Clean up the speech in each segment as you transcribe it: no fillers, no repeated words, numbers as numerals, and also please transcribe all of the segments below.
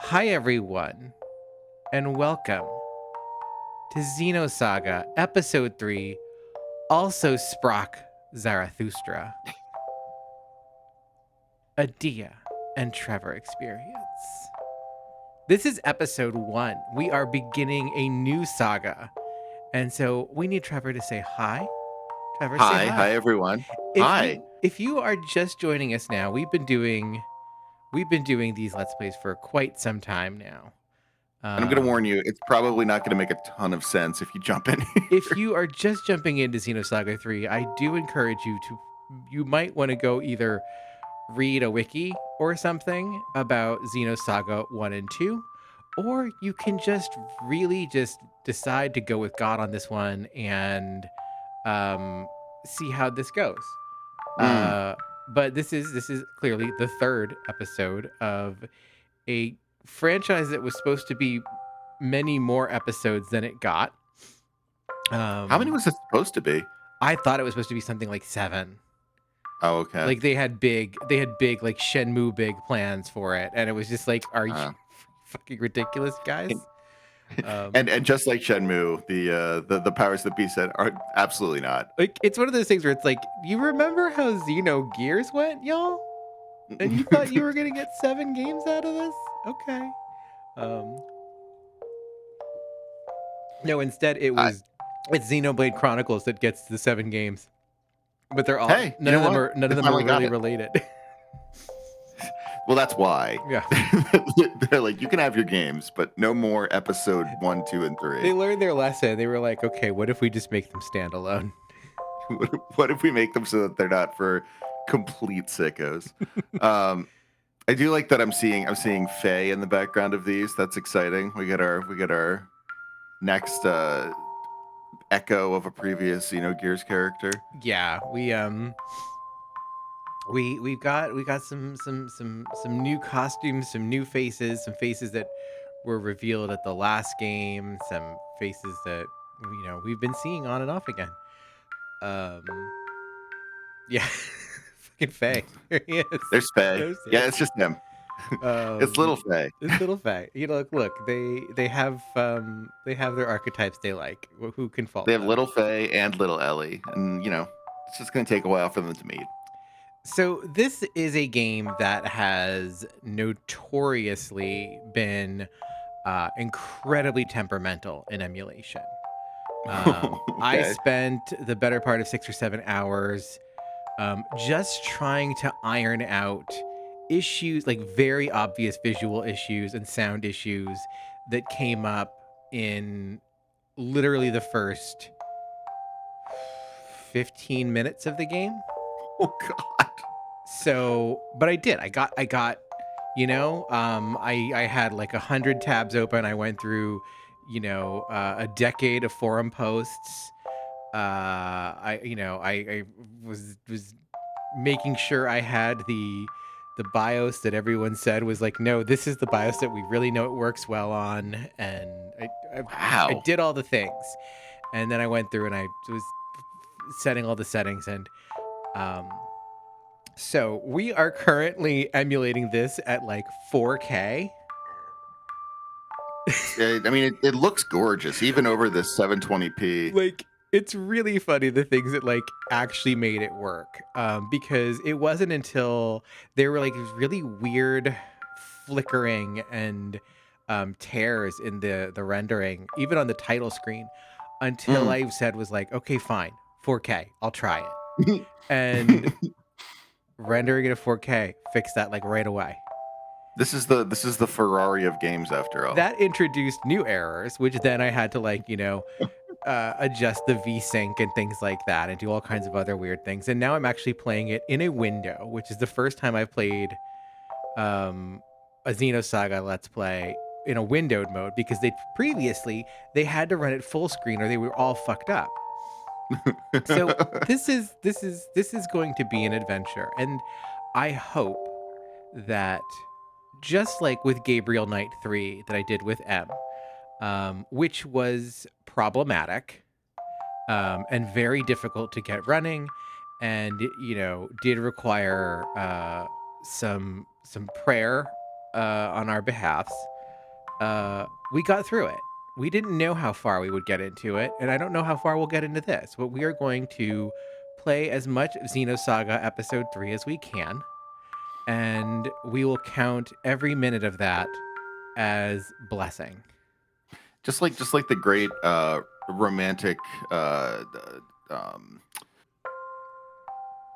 Hi, everyone, and welcome to Xenosaga, Episode 3, also Sprock Zarathustra, a Dia and Trevor experience. This is Episode 1. We are beginning a new saga, and so we need Trevor to say hi. Trevor, say Hi, hi. everyone. If Hi. you are just joining us now, we've been doing these Let's Plays for quite some time now. And I'm going to warn you, it's probably not going to make a ton of sense if you jump in here. If you are just jumping into Xenosaga 3, I do encourage you might want to go either read a wiki or something about Xenosaga 1 and 2, or you can just really just decide to go with God on this one and see how this goes. But this is clearly the third episode of a franchise that was supposed to be many more episodes than it got. How many was it supposed to be? I thought it was supposed to be something like 7. Oh, okay. Like they had big like Shenmue big plans for it, and it was just like, are you fucking ridiculous, guys? And just like Shenmue, the powers that be said are absolutely not. Like it's one of those things where it's like, you remember how Xenogears went, y'all? And you thought you were gonna get 7 games out of this? Okay. No, instead it's Xenoblade Chronicles that gets the 7 games. But they're all none of them are really related. Well, that's why. Yeah. They're like, you can have your games, but no more episode 1, 2, and 3. They learned their lesson. They were like, okay, what if we just make them standalone? What if we make them so that they're not for complete sickos? I do like that I'm seeing Faye in the background of these. That's exciting. We get our next echo of a previous Xenogears character. Yeah, we've got some new costumes, some new faces, some faces that were revealed at the last game, some faces that we've been seeing on and off again. Yeah, fucking Faye. Yes. There's Faye. Yeah, it's just him. It's little Faye. It's little Faye. Look, they have their archetypes they like. Who can fault They have them? little Faye and little Ellie, and it's just going to take a while for them to meet. So this is a game that has notoriously been incredibly temperamental in emulation. Okay. I spent the better part of 6 or 7 hours just trying to iron out issues, like very obvious visual issues and sound issues that came up in literally the first 15 minutes of the game. Oh God. So, but I did. I got I had like 100 tabs open. I went through, a decade of forum posts. I was making sure I had the BIOS that everyone said was like, no, this is the BIOS that we really know it works well on, and I did all the things, and then I went through and I was setting all the settings, and so we are currently emulating this at like 4K. I mean, it looks gorgeous, even over this 720p. Like, it's really funny the things that like actually made it work, because it wasn't until there were like really weird flickering and tears in the rendering, even on the title screen, until I said was like, okay, fine, 4K, I'll try it. And rendering it at 4K, fix that like right away. This is the Ferrari of games, after all. That introduced new errors, which then I had to like, adjust the VSync and things like that, and do all kinds of other weird things. And now I'm actually playing it in a window, which is the first time I've played a Xenosaga Let's Play in a windowed mode, because previously they had to run it full screen or they were all fucked up. So this is going to be an adventure, and I hope that, just like with Gabriel Knight 3 that I did with M, which was problematic and very difficult to get running, and did require some prayer on our behalfs. we got through it. We didn't know how far we would get into it, and I don't know how far we'll get into this, but we are going to play as much Xenosaga Episode 3 as we can, and we will count every minute of that as blessing. Just like the great romantic uh, um,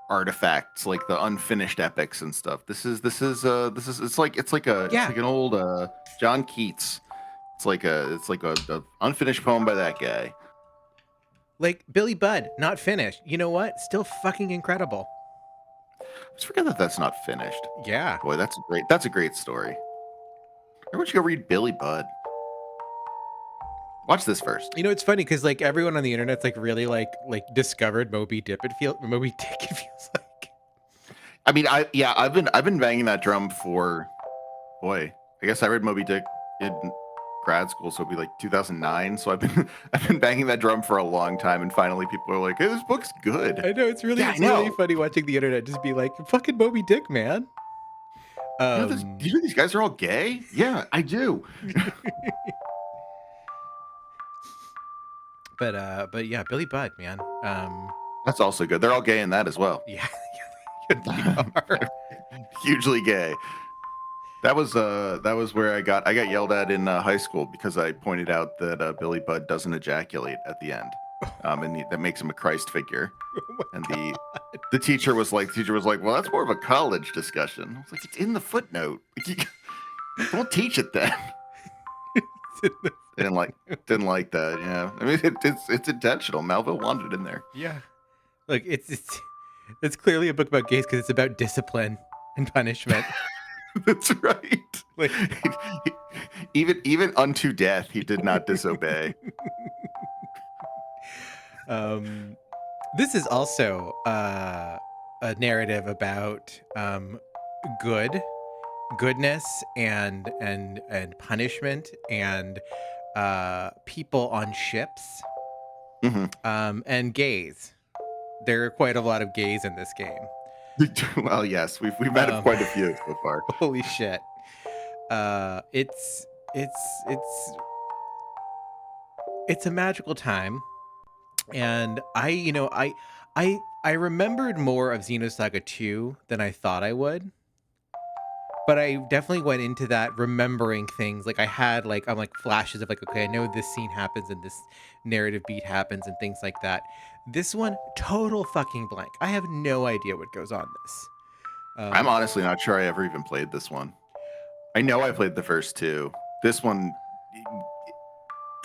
artifacts, like the unfinished epics and stuff. This is it's Yeah, like an old John Keats. It's like a unfinished poem by that guy. like Billy Budd, not finished. You know what? Still fucking incredible. I just forget that that's not finished. Yeah. Boy, that's a great story. Everyone should go read Billy Budd. Watch this first. You know, it's funny because like everyone on the internet's like really like discovered Moby Dick. Moby Dick. It feels like. I mean, I've been banging that drum for, boy. I guess I read Moby Dick in grad school, so it'd be like 2009. So I've been banging that drum for a long time, and finally people are like, "Hey, this book's good." I know it's really Yeah, I it's really know. funny watching the internet just be like fucking Moby Dick, man. You know this? You know these guys are all gay? Yeah, I do. But yeah, Billy Budd, man. That's also good. They're all gay in that as well. Yeah, they are. Hugely gay. That was where I got yelled at in high school because I pointed out that Billy Budd doesn't ejaculate at the end, that makes him a Christ figure. Oh my And god. the teacher was like, well, that's more of a college discussion. I was like, it's in the footnote. Don't teach it then. Didn't like that. Yeah, I mean it's intentional. Melville wanted it in there. Yeah, like it's clearly a book about gays because it's about discipline and punishment. That's right. Like, Even unto death, he did not disobey. this is also a narrative about goodness and punishment and people on ships Hmm. and gays. There are quite a lot of gays in this game. Well, yes, we've met Um, quite a few so far. holy shit. It's it's it's a magical time, and I remembered more of Xenosaga 2 than I thought I would. But I definitely went into that remembering things. Like I had I'm like flashes of like, okay, I know this scene happens and this narrative beat happens and things like that. This one, total fucking blank. I have no idea what goes on this. I'm Um, honestly not sure I ever even played this one. I know I played the first two. This one,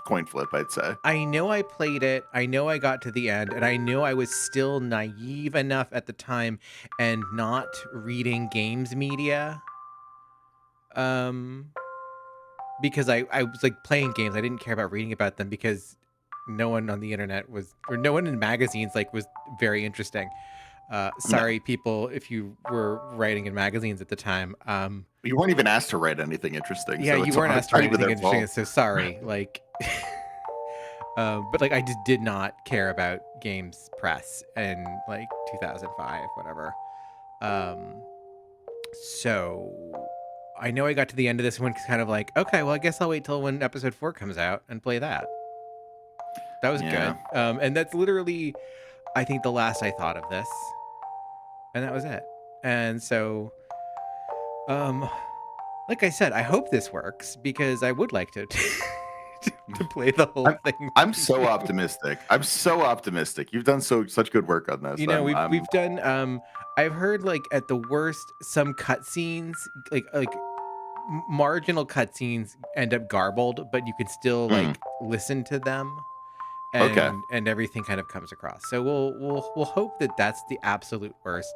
coin flip, I'd say. I know I played it. I know I got to the end, and I know I was still naive enough at the time and not reading games media. Um, because I was like playing games. I didn't care about reading about them because no one on the internet was, or no one in magazines like was very interesting. No, Sorry, people, if you were writing in magazines at the time. you weren't even asked to write anything interesting, Yeah, so you it's weren't asked to not write even anything their interesting, fault. so sorry. Like, but like I just did not care about games press in like 2005, whatever. Um, so I know I got to the end of this one kind of like, okay, well, I guess I'll wait till when episode 4 comes out and play that. That was Yeah. good. And that's literally, I think, the last I thought of this, and that was it. And so, um, like I said, I hope this works because I would like to to play the whole I'm thing. I'm so optimistic. I'm so optimistic. You've done such good work on this. You know, I'm we've done. I've heard like at the worst, some cutscenes like marginal cutscenes end up garbled, but you can still mm, like listen to them, okay. and everything kind of comes across. So we'll hope that that's the absolute worst,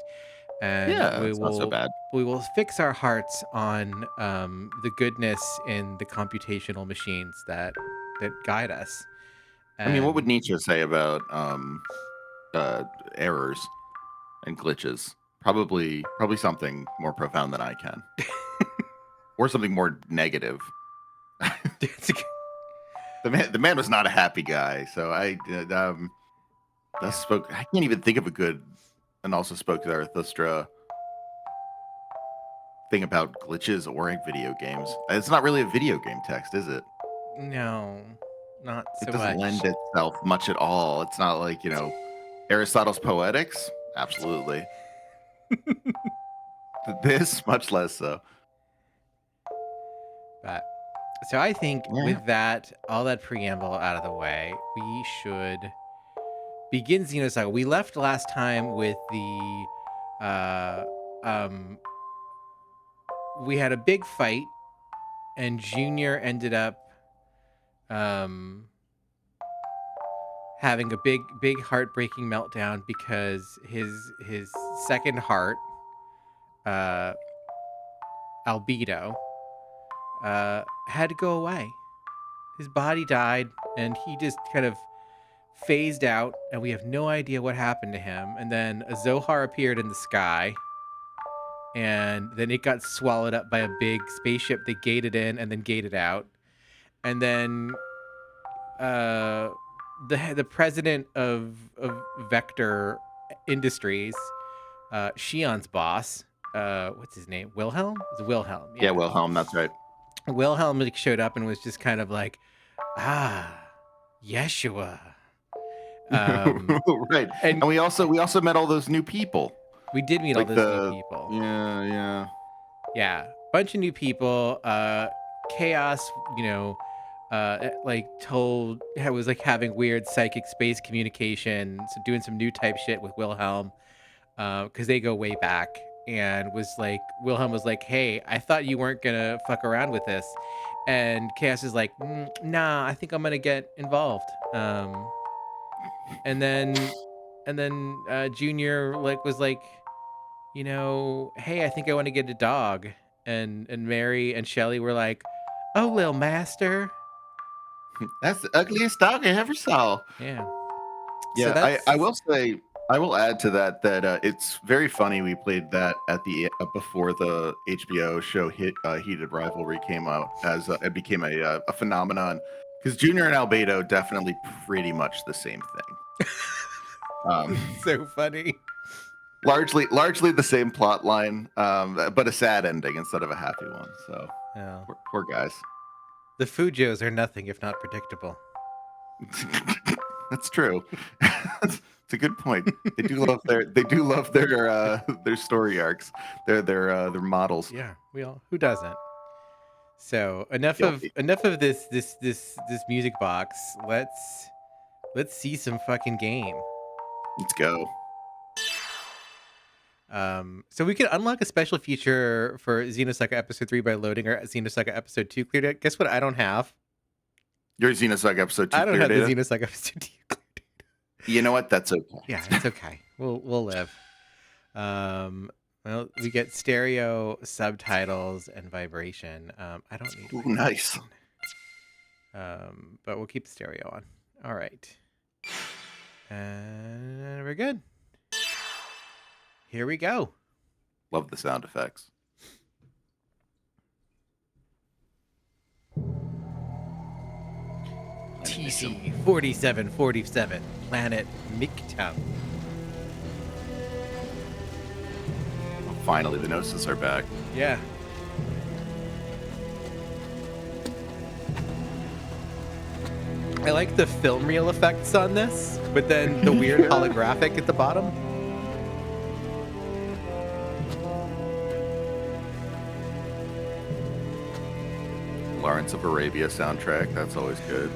and Yeah, it's not so bad. we will fix our hearts on the goodness in the computational machines that guide us. I mean, what would And Nietzsche say about uh, errors and glitches? Probably something more profound than I can, or something more negative. The man was not a happy guy, so that spoke. I can't even think of a good and also spoke to Zarathustra thing about glitches or in video games. It's not really a video game text, is it? No, not It so doesn't much. lend itself much at all. It's not like, Aristotle's Poetics? Absolutely. This, much less so. But so I think Yeah. with that, all that preamble out of the way, we should begin Xenosaga. We left last time with the uh um we had a big fight and Junior ended up um having a big heartbreaking meltdown because his second heart, uh albedo, had to go away. His body died and he just kind of phased out, and we have no idea what happened to him. And then a Zohar appeared in the sky, and then it got swallowed up by a big spaceship that gated in and then gated out. And then uh, the president of Vector Industries, Shion's boss, what's his name? Wilhelm? It's Wilhelm, Yeah, yeah. Wilhelm, that's right. Wilhelm like, showed up and was just kind of like, ah, Yeshua. Right. And And we also met all those new people. we did meet all Like those new the people. yeah, yeah. Yeah, bunch of new people. Chaos, like told was like having weird psychic space communication, so doing some new type shit with Wilhelm, because they go way back. And was like Wilhelm was like, "Hey, I thought you weren't gonna fuck around with this," and Chaos is like, "Nah, I think I'm gonna get involved." And then Junior like was like, hey, I think I want to get a dog. And Mary and Shelley were like, oh, little master. That's the ugliest dog I ever saw. Yeah. So Yeah, that's I will say I will add to that that it's very funny we played that at the before the HBO show Heated Rivalry came out as it became a phenomenon because Junior and Albedo definitely pretty much the same thing. so funny. Largely the same plot line, but a sad ending instead of a happy one. So Oh. poor guys. The Fujos are nothing if not predictable. That's true. It's a good point. They do love their story arcs, their models. Yeah, we all who doesn't? So enough of Guilty. this music box. Let's see some fucking game. Let's go. So we can unlock a special feature for Xenosaga Episode 3 by loading our Xenosaga Episode 2 clear data. Guess what? I don't have. Your Xenosaga episode 2 I don't clear have the data. Xenosaga Episode 2 clear data. You know what? That's okay. Yeah, it's okay. We'll live. Well, we get stereo subtitles and vibration. I don't need. Ooh, nice. But we'll keep the stereo on. All right. And we're good. Here we go. Love the sound effects. TC 4747, Planet Mictown. Finally, the Gnosis are back. Yeah. I like the film reel effects on this, but then the weird holographic at the bottom. Lawrence of Arabia soundtrack. That's always good.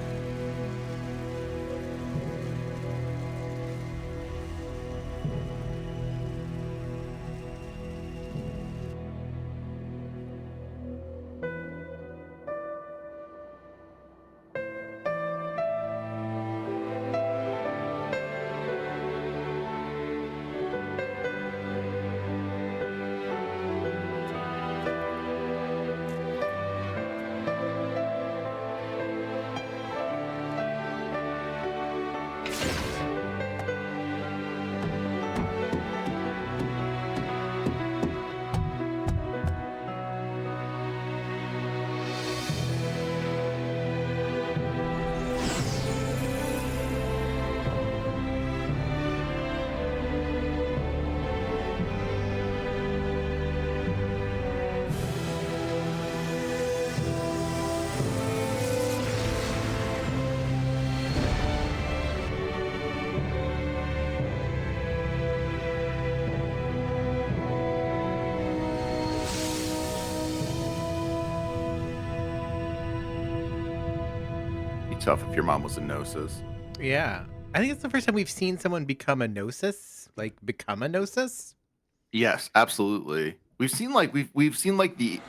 tough if your mom was a Gnosis. Yeah. I think it's the first time we've seen someone become a Gnosis. Like, become a Gnosis? Yes, absolutely. We've seen like the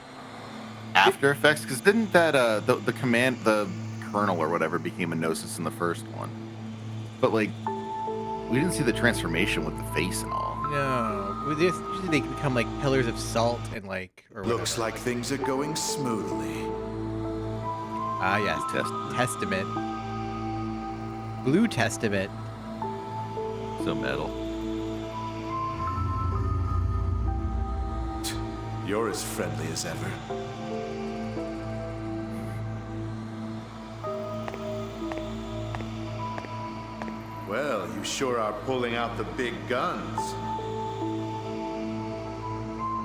after effects because didn't that the colonel or whatever became a Gnosis in the first one, but like we didn't see the transformation with the face and all. No. Usually they become like pillars of salt and like, or whatever. Looks like things are going smoothly. Ah, yes. Testament. Blue Testament. So metal. You're as friendly as ever. Well, you sure are pulling out the big guns.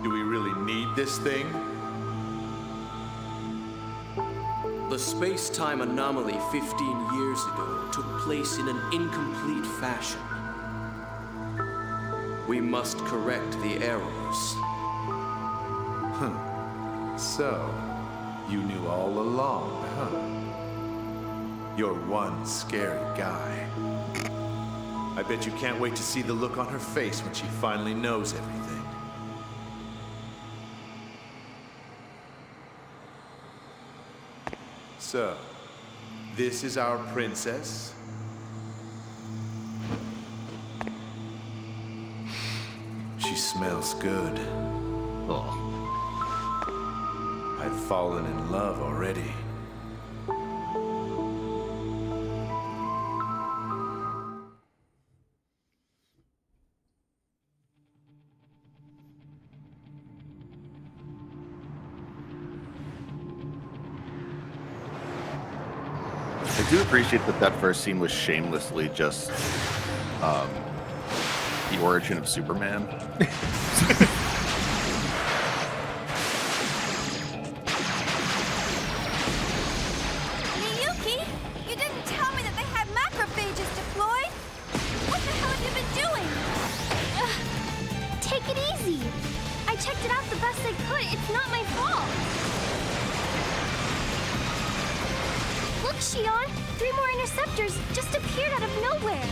Do we really need this thing? The space-time anomaly 15 years ago took place in an incomplete fashion. We must correct the errors. So, you knew all along, huh? You're one scary guy. I bet you can't wait to see the look on her face when she finally knows everything. So, this is our princess? She smells good. Oh. I've fallen in love already. I do appreciate that first scene was shamelessly just the origin of Superman. Miyuki, you didn't tell me that they had macrophages deployed. What the hell have you been doing? Take it easy. I checked it out the best I could. It's not my fault. Look, Shion. 3 more interceptors just appeared out of nowhere.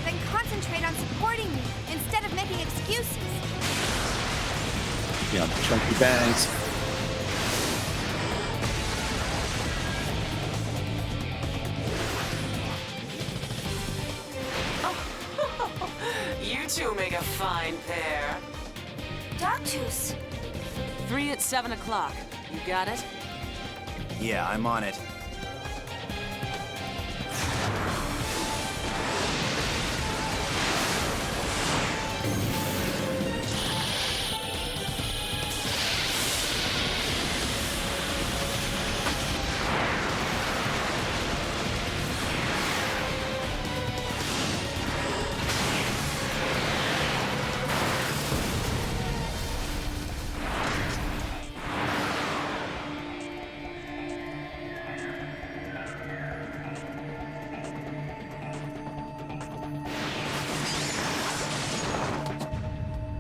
Then concentrate on supporting me instead of making excuses. Yeah, chunky bangs. You two make a fine pair. Dogtooth. 3 at 7 o'clock. You got it? Yeah, I'm on it.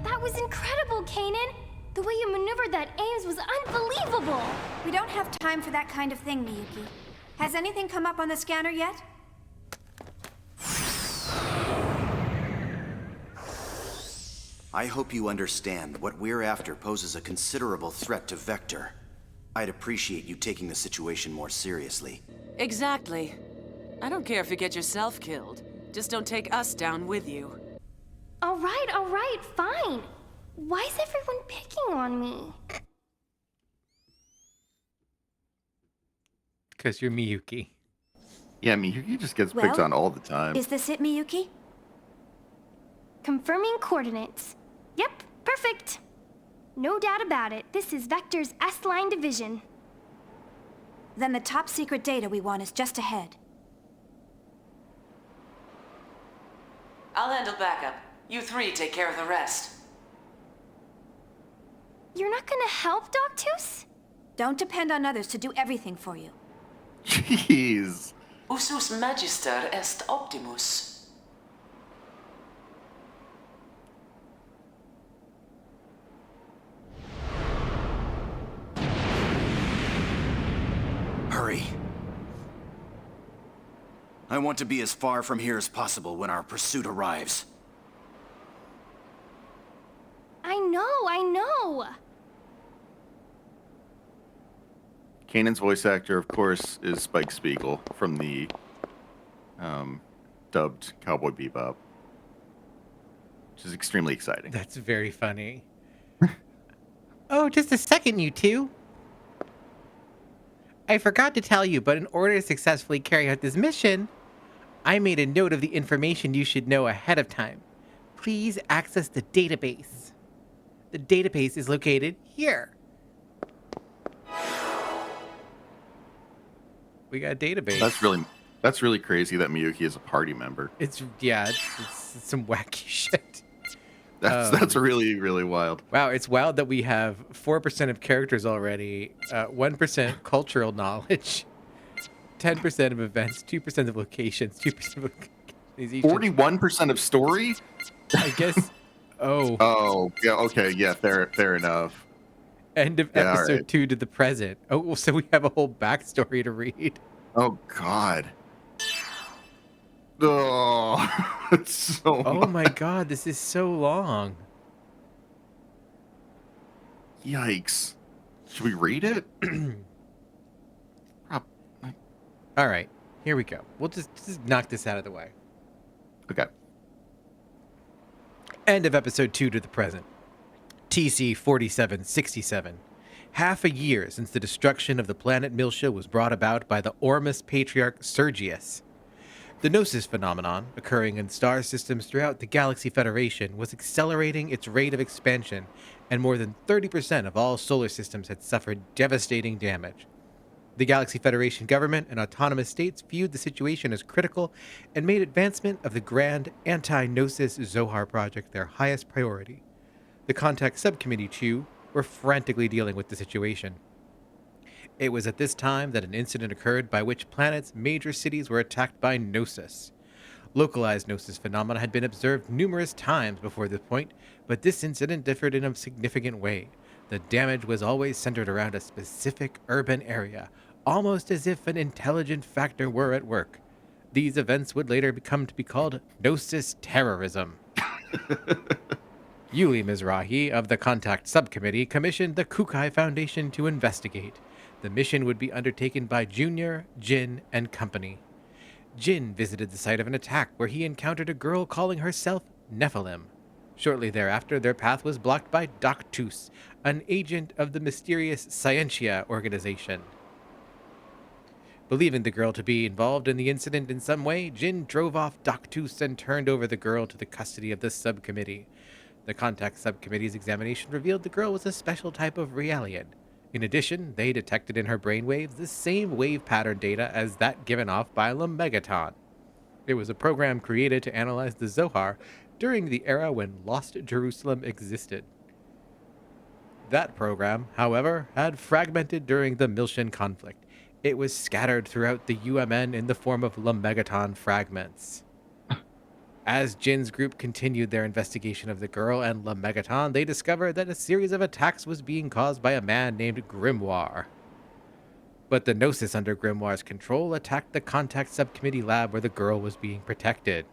That was incredible, Kanan. The way you maneuvered that Ames was unbelievable. We don't have time for that kind of thing, Miyuki. Has anything come up on the scanner yet? I hope you understand that what we're after poses a considerable threat to Vector. I'd appreciate you taking the situation more seriously. Exactly. I don't care if you get yourself killed. Just don't take us down with you. All right, fine. Why is everyone picking on me? Because you're Miyuki. Yeah, Miyuki just gets picked Well, on all the time. Is this it, Miyuki? Confirming coordinates. Yep, perfect. No doubt about it. This is Vector's S-line division. Then the top secret data we want is just ahead. I'll handle backup. You 3 take care of the rest. You're not gonna help, Dogtooth? Don't depend on others to do everything for you. Jeez. Usus magister est optimus. Hurry. I want to be as far from here as possible when our pursuit arrives. I know. Kanan's voice actor, of course, is Spike Spiegel from the dubbed Cowboy Bebop, which is extremely exciting. That's very funny. Oh, just a second, you two. I forgot to tell you, but in order to successfully carry out this mission, I made a note of the information you should know ahead of time. Please access the database. The database is located here. We got a database. That's really crazy that Miyuki is a party member. It's some wacky shit. That's really, really wild. Wow, it's wild that we have 4% of characters already, 1% cultural knowledge, 10% of events, 2% of locations, 2% of 41% of story? I guess. Oh. Oh, yeah, okay, yeah, fair enough. End of Yeah, episode right. 2 to the present. Oh, well, so we have a whole backstory to read. Oh, God. Oh, it's so Oh much. my god, this is so long. Yikes. Should we read it? All right, here we go. We'll just knock this out of the way. Okay. End of episode 2 to the present. TC 4767. Half a year since the destruction of the planet Miltia was brought about by the Ormus patriarch Sergius. The Gnosis phenomenon, occurring in star systems throughout the Galaxy Federation, was accelerating its rate of expansion, and more than 30% of all solar systems had suffered devastating damage. The Galaxy Federation government and autonomous states viewed the situation as critical and made advancement of the grand anti-Gnosis Zohar project their highest priority. The Contact Subcommittee, too, were frantically dealing with the situation. It was at this time that an incident occurred by which planet's major cities were attacked by Gnosis. Localized Gnosis phenomena had been observed numerous times before this point, but this incident differed in a significant way. The damage was always centered around a specific urban area, almost as if an intelligent factor were at work. These events would later come to be called Gnosis terrorism. Yuli Mizrahi of the Contact Subcommittee commissioned the Kukai Foundation to investigate. The mission would be undertaken by Junior, Jin, and company. Jin visited the site of an attack where he encountered a girl calling herself Nephilim. Shortly thereafter, their path was blocked by Doctus, an agent of the mysterious Scientia organization. Believing the girl to be involved in the incident in some way, Jin drove off Doctus and turned over the girl to the custody of the subcommittee. The Contact Subcommittee's examination revealed the girl was a special type of Realian. In addition, they detected in her brainwaves the same wave pattern data as that given off by Lemegaton. It was a program created to analyze the Zohar during the era when Lost Jerusalem existed. That program, however, had fragmented during the Miltian conflict. It was scattered throughout the UMN in the form of Lemegaton fragments. As Jin's group continued their investigation of the girl and Lemegaton, they discovered that a series of attacks was being caused by a man named Grimoire. But the Gnosis under Grimoire's control attacked the Contact Subcommittee lab where the girl was being protected.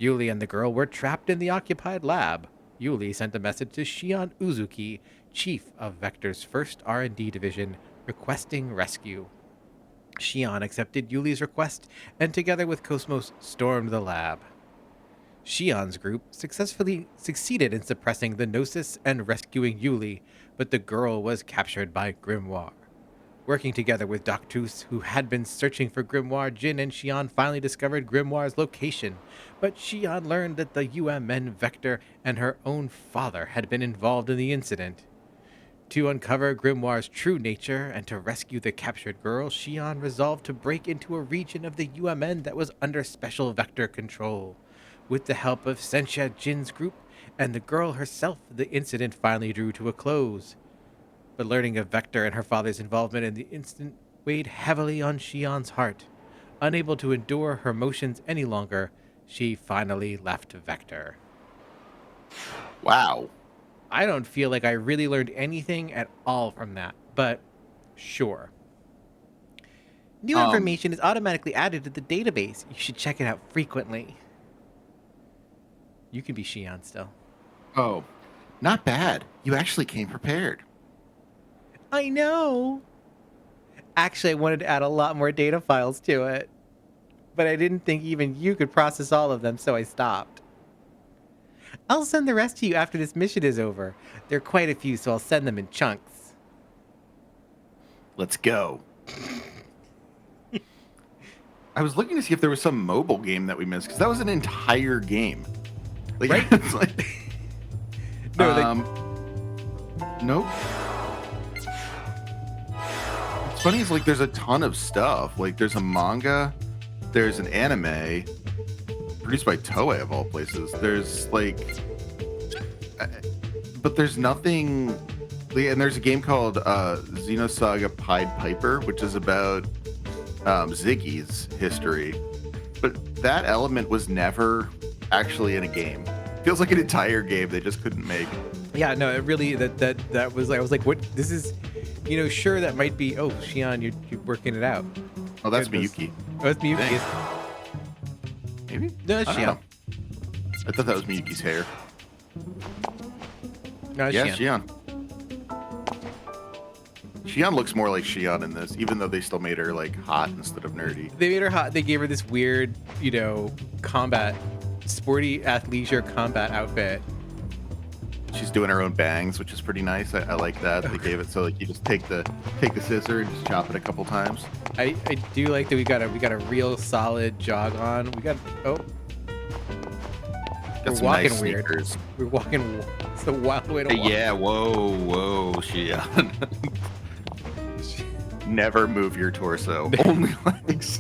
Yuli and the girl were trapped in the occupied lab. Yuli sent a message to Shion Uzuki, chief of Vector's first R&D division, requesting rescue. Shion accepted Yuli's request and together with Cosmos stormed the lab. Shion's group successfully succeeded in suppressing the Gnosis and rescuing Yuli, but the girl was captured by Grimoire. Working together with Doctus, who had been searching for Grimoire, Jin and Shion finally discovered Grimoire's location, but Shion learned that the UMN Vector and her own father had been involved in the incident. To uncover Grimoire's true nature and to rescue the captured girl, Shion resolved to break into a region of the UMN that was under special Vector control. With the help of Sentia Jin's group and the girl herself, the incident finally drew to a close. But learning of Vector and her father's involvement in the incident weighed heavily on Shion's heart. Unable to endure her emotions any longer, she finally left Vector. Wow. I don't feel like I really learned anything at all from that, but sure. New information is automatically added to the database. You should check it out frequently. You can be Xion still. Oh, not bad. You actually came prepared. I know. Actually, I wanted to add a lot more data files to it. But I didn't think even you could process all of them, so I stopped. I'll send the rest to you after this mission is over. There are quite a few, so I'll send them in chunks. Let's go. I was looking to see if there was some mobile game that we missed, because that was an entire game. Like, Right? It's like, No, nope. What's funny is, like, there's a ton of stuff. Like, there's a manga, there's an anime produced by Toei of all places. There's like, but there's nothing. And there's a game called Xenosaga Pied Piper, which is about Ziggy's history. But that element was never actually in a game. Feels like an entire game they just couldn't make. yeah, no, it really that was like I was like, what? This is, sure that might be. Oh, Xion, you're working it out. Oh, that's Goodness. Miyuki. Oh, that's Miyuki. Dang. Maybe? No, it's I don't Xion. know. I thought that was Miyuki's hair. No, it's Yeah, Xion. Xion. Xion looks more like Xion in this, even though they still made her like hot instead of nerdy. They made her hot. They gave her this weird, combat, sporty athleisure combat outfit. She's doing her own bangs, which is pretty nice. I like that. They gave it so like you just take the scissor and just chop it a couple times. I do like that we got a real solid jog on. We got Got we're some walking nice weird. sneakers. We're walking. It's the wild way to walk. Yeah, whoa, Xion. Never move your torso. Only legs.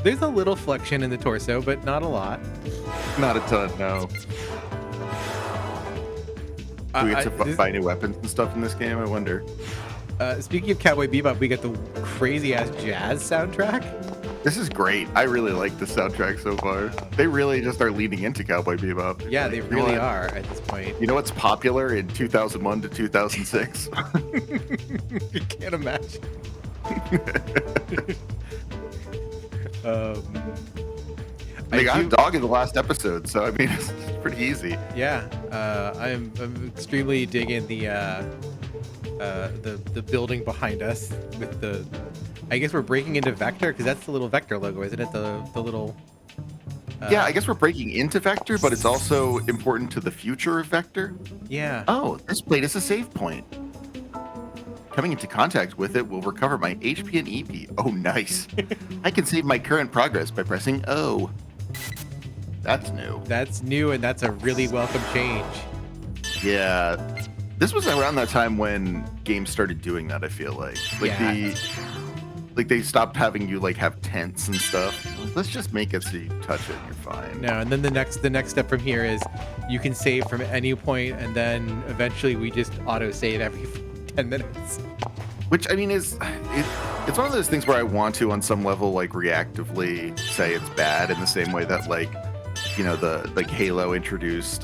There's a little flexion in the torso, but not a lot. Not a ton, no. Do we get to This- buy new weapons and stuff in this game? I wonder. Speaking of Cowboy Bebop, we got the crazy ass jazz soundtrack. This is great. I really like the soundtrack so far. They really just are leaning into Cowboy Bebop. Yeah, Like, they you know really what? are at this point. You know what's popular in 2001 to 2006? You can't imagine. They got a dog in the last episode, so I mean, it's pretty easy. Yeah, I'm extremely digging the building behind us with the. I guess we're breaking into Vector because that's the little Vector logo, isn't it? The little. Yeah, I guess we're breaking into Vector, but it's also important to the future of Vector. Yeah. Oh, this plate is a save point. Coming into contact with it will recover my HP and EP. Oh, nice. I can save my current progress by pressing O. That's new. That's new, and that's a really welcome change. Yeah. This was around that time when games started doing that, I feel like. Yeah. They stopped having you like have tents and stuff. Let's just make it so you touch it and you're fine. No, and then the next step from here is you can save from any point, and then eventually we just auto save every 10 minutes. Which I mean it's one of those things where I want to on some level like reactively say it's bad in the same way that like the like Halo introduced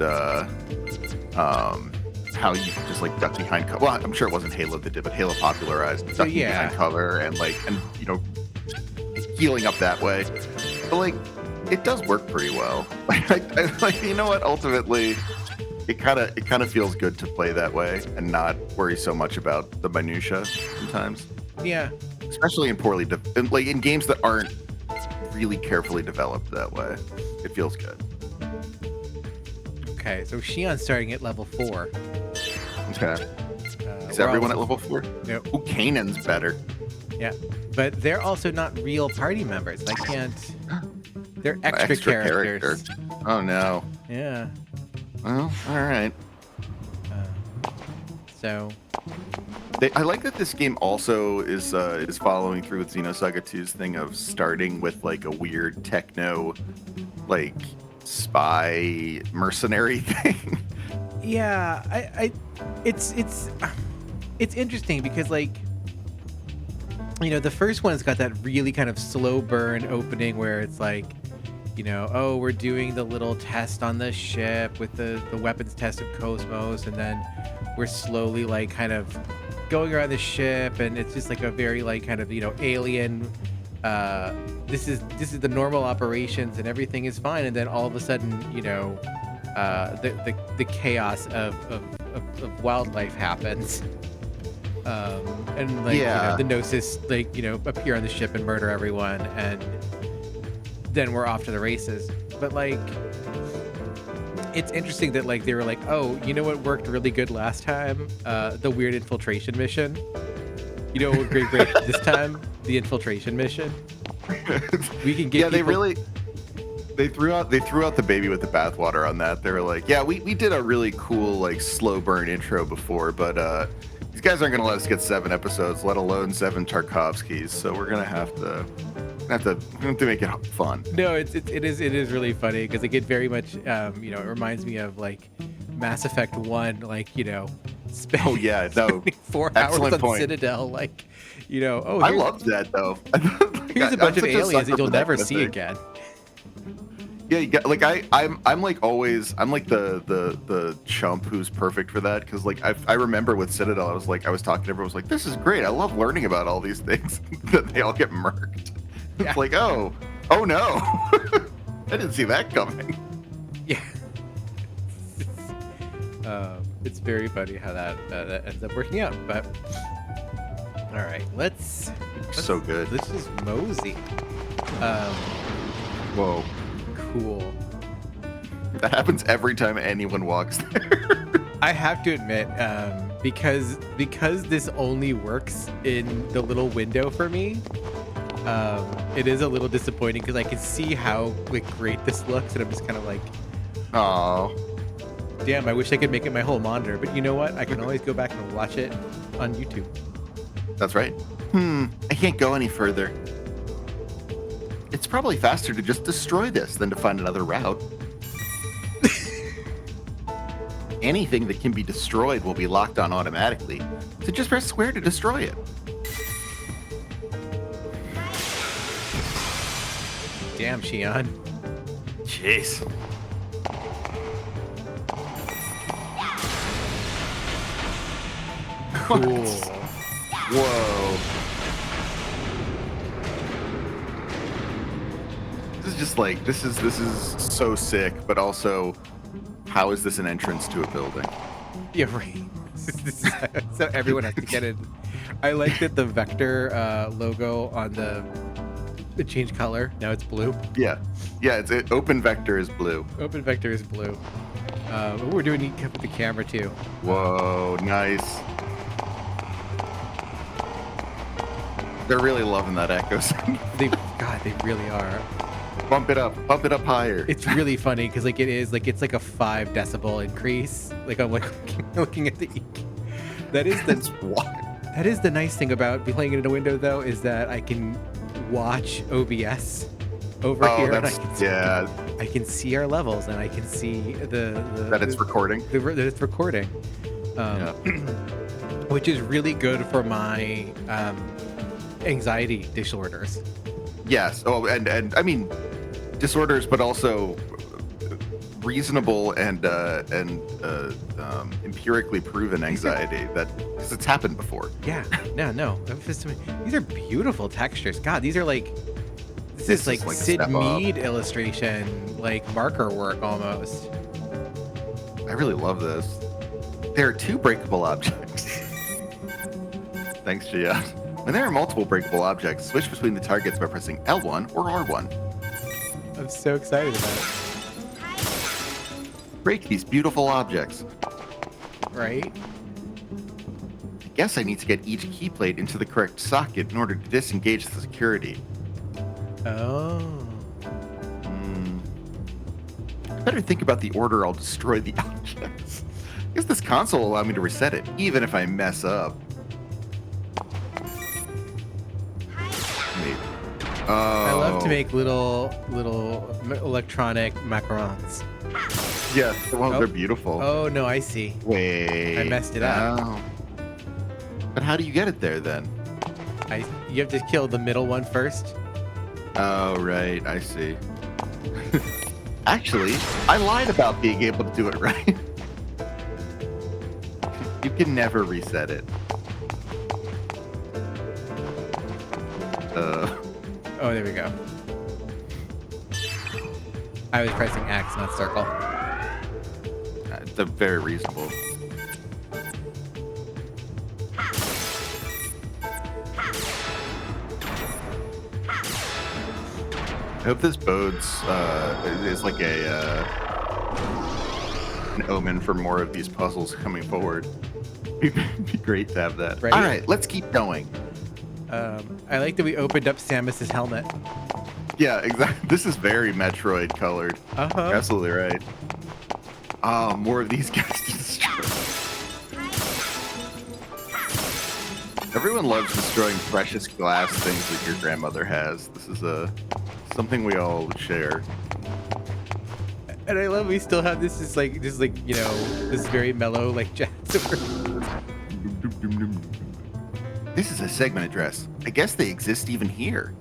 how you can just like duck behind cover. Well, I'm sure it wasn't Halo that did, but Halo popularized ducking behind cover and healing up that way. But like it does work pretty well. Like you know what? Ultimately, it kind of feels good to play that way and not worry so much about the minutia sometimes. Yeah. Especially in in games that aren't really carefully developed that way. It feels good. Okay, so Xion's starting at level 4. Okay. Is we're everyone also- at level 4? Nope. Ooh, Kanan's better. Yeah, but they're also not real party members. I can't. They're extra, characters. Oh no. Yeah. Well, all right. So. I like that this game also is following through with Xenosaga 2's thing of starting with like a weird techno, like spy mercenary thing. Yeah, it's interesting because like. The first one's got that really kind of slow burn opening where it's like, oh, we're doing the little test on the ship with the weapons test of Cosmos, and then we're slowly like kind of going around the ship, and it's just like a very like kind of alien. This is the normal operations, and everything is fine, and then all of a sudden, the chaos of wildlife happens. And like the Gnosis appear on the ship and murder everyone, and then we're off to the races. But like, it's interesting that like they were like, oh, you know what worked really good last time? The weird infiltration mission. You know what would be great this time? The infiltration mission. We can get they threw out the baby with the bathwater on that. They were like, yeah, we did a really cool like slow burn intro before, but these guys aren't gonna let us get 7 episodes, let alone 7 Tarkovskys. So we're gonna have to make it fun. No, it is really funny because it very much it reminds me of like Mass Effect 1, like spending oh yeah, no, 4 hours on point. Citadel, like I loved that though. Here's a bunch of aliens that you'll never see again. Yeah, you got, like I'm like always like the chump who's perfect for that, because like I remember with Citadel I was talking to everyone, I was like, this is great, I love learning about all these things. That they all get murked. Yeah. It's like oh no. I didn't see that coming. Yeah. It's very funny how that ends up working out, but all right, let's so good. Let's just mosey. Whoa. Cool. That happens every time anyone walks there. I have to admit, because this only works in the little window for me, it is a little disappointing because I can see how like great this looks, and I'm just kind of like, oh, damn! I wish I could make it my whole monitor, but you know what? I can always go back and watch it on YouTube. That's right. I can't go any further. It's probably faster to just destroy this than to find another route. Anything that can be destroyed will be locked on automatically, so just press square to destroy it. Damn, Shion. Jeez. Cool. Whoa. This is just like, this is so sick, but also, how is this an entrance to a building? Yeah, right. So everyone has to get in. I like that the Vector logo on it changed color. Now it's blue. Yeah, it's open vector is blue. Open vector is blue. We're doing neat with the camera too. Whoa, nice. They're really loving that echo sound. They really are. Bump it up higher. It's really funny because like it's like a 5 decibel increase. Like I'm like looking at the EQ. That is the nice thing about playing it in a window though, is that I can watch OBS over here. And I can see our levels, and I can see that it's recording. That it's recording, which is really good for my anxiety disorders. Yes. Oh, and I mean disorders, but also reasonable and empirically proven anxiety because it's happened before. Yeah. No. These are beautiful textures. God, these are like this is like Sid Mead illustration, like marker work almost. I really love this. There are 2 breakable objects. Thanks, Gia. When there are multiple breakable objects, switch between the targets by pressing L1 or R1. I'm so excited about it. Break these beautiful objects. Right? I guess I need to get each key plate into the correct socket in order to disengage the security. Oh. I better think about the order I'll destroy the objects. I guess this console will allow me to reset it, even if I mess up. I love to make little electronic macarons. Yeah, well, they're beautiful. Oh no, I see. Wait, I messed it up. Oh. But how do you get it there then? You have to kill the middle one first. Oh right, I see. Actually, I lied about being able to do it right. You can never reset it. Oh, there we go. I was pressing X, not circle. It's a very reasonable. I hope this bodes is like an omen for more of these puzzles coming forward. It'd be great to have that. Ready? All right, let's keep going. I like that we opened up Samus's helmet. Yeah, exactly. This is very Metroid colored. Uh-huh. You're absolutely right. Oh, more of these guys to destroy. Everyone loves destroying precious glass things that your grandmother has. This is something we all share. And I love we still have this is like just like, you know, this very mellow like jazz. This is a segment address. I guess they exist even here.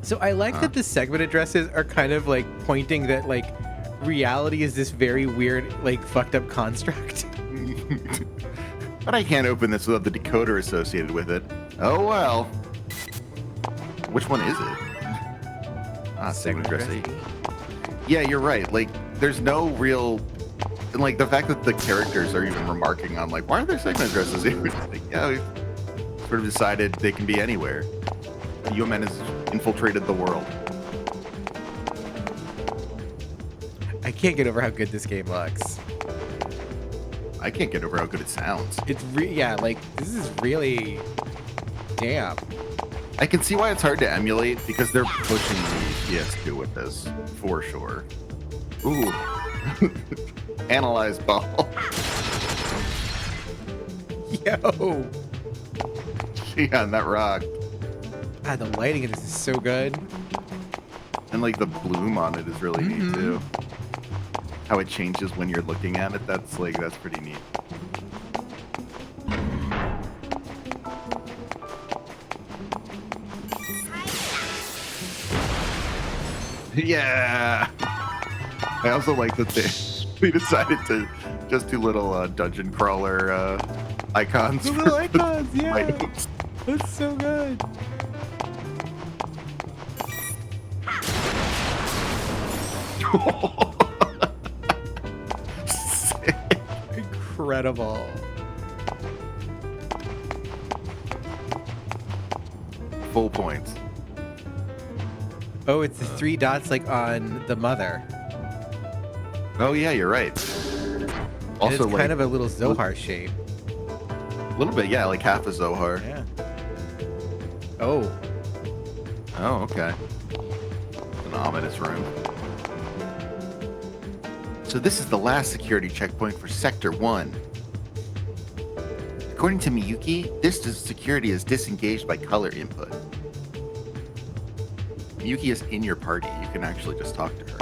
So I like that the segment addresses are kind of like pointing that like reality is this very weird, like fucked up construct. But I can't open this without the decoder associated with it. Oh well. Which one is it? Segment address 8. Yeah, you're right. Like, there's no real, and like the fact that the characters are even remarking on like, why are there segment addresses here? It's like, yeah, we've sort of decided they can be anywhere. The UMN has infiltrated the world. I can't get over how good this game looks. I can't get over how good it sounds. It's yeah, like this is really damn. I can see why it's hard to emulate because they're pushing the PS2 with this for sure. Ooh, analyze ball. Yo, Yeah, and that rock. God, the lighting in this is so good. And like the bloom on it is really neat too. How it changes when you're looking at it, that's pretty neat. Yeah. I also like that we decided to just do little dungeon crawler icons. The little icons, yeah. Items. That's so good. Incredible. Full points. Oh, it's the 3 dots like on the mother. Oh yeah, you're right. And Also, it's kind of a little Zohar shape. a little bit, yeah, like half a Zohar. Yeah. Oh. Oh, okay. An ominous room. So this is the last security checkpoint for Sector 1. According to Miyuki, this security is disengaged by color input. Miyuki is in your party. You can actually just talk to her.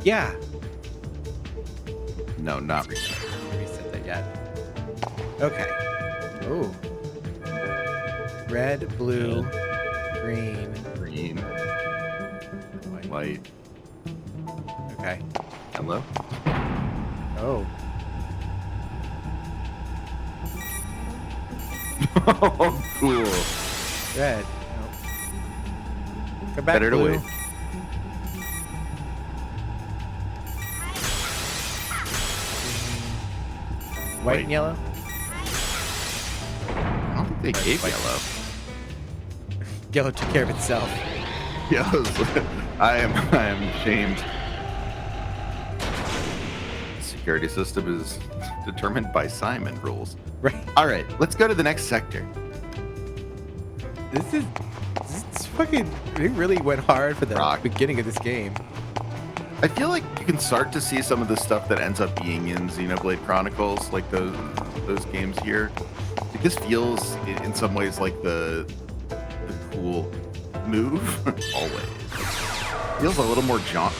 Yeah. No, not reset. Reset that yet. Okay. Oh. Red, blue, green, Green, white. light. Okay. Hello? Oh. Oh, cool. Red. Nope. Come back, Better to blue. wait. White and yellow. I don't think they gave yellow. Yellow took care of itself. Yellow's. I am ashamed. Security system is determined by Simon rules. Right. All right, let's go to the next sector. This is fucking. They really went hard for the Rock. beginning of this game. I feel like you can start to see some of the stuff that ends up being in Xenoblade Chronicles, like those games here. Like this feels, in some ways, like the cool move. Always feels a little more jaunt.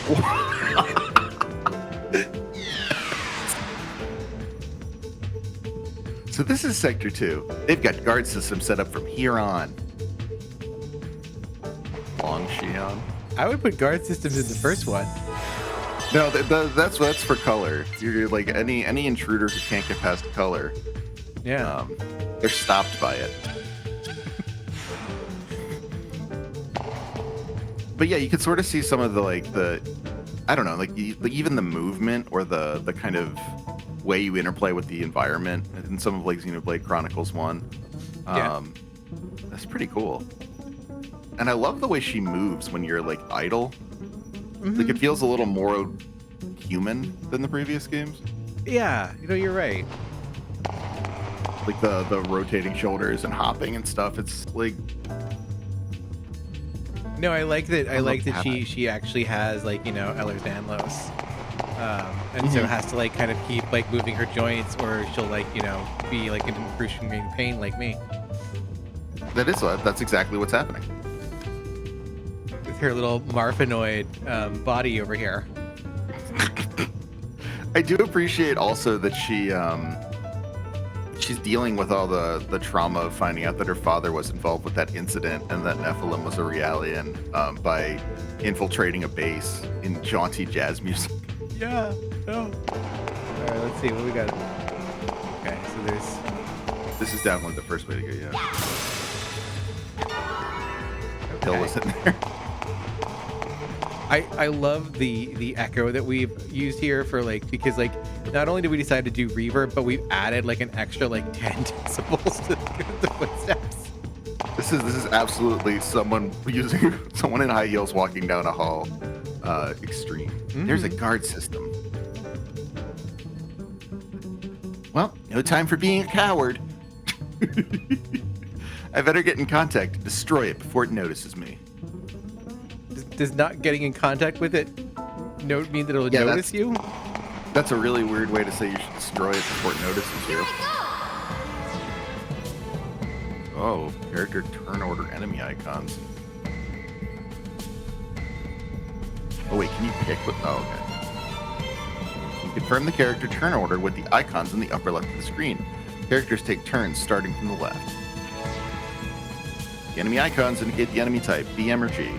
So this is Sector 2. They've got guard systems set up from here on. Long Shion. I would put guard systems in the first one. No, that's for color. You're like any intruder who can't get past color. Yeah. They're stopped by it. But yeah, you could sort of see some of the I don't know, even the movement or the kind of way you interplay with the environment in some of like Xenoblade Chronicles 1. Yeah. That's pretty cool. And I love the way she moves when you're like idle. Like it feels a little more human than the previous games. Yeah, you're right. Like the rotating shoulders and hopping and stuff. It's like No, I like that. I love like that that. she actually has like Ehlers-Danlos, and so has to like kind of keep like moving her joints, or she'll like be like in excruciating pain like me that's exactly what's happening. with her little Marfanoid body over here. I do appreciate also that she's dealing with all the trauma of finding out that her father was involved with that incident and that Nephilim was a Realian by infiltrating a base in jaunty jazz music. Yeah. Oh. All right. Let's see what we got. Okay. So there's. This is definitely the first way to go. Yeah. Hill was in there. I love the echo that we've used here for because not only did we decide to do reverb, but we've added like an extra 10 decibels to the footsteps. This is absolutely someone in high heels walking down a hall. Extreme. There's a guard system. Well, no time for being a coward. I better get in contact and destroy it before it notices me. Does not getting in contact with it mean that it'll notice you? That's a really weird way to say you should destroy it before it notices you. Oh, character turn order enemy icons. Oh wait, can you pick what? Oh, okay. You confirm the character turn order with the icons in the upper left of the screen. Characters take turns starting from the left. The enemy icons indicate the enemy type, B, M, or G.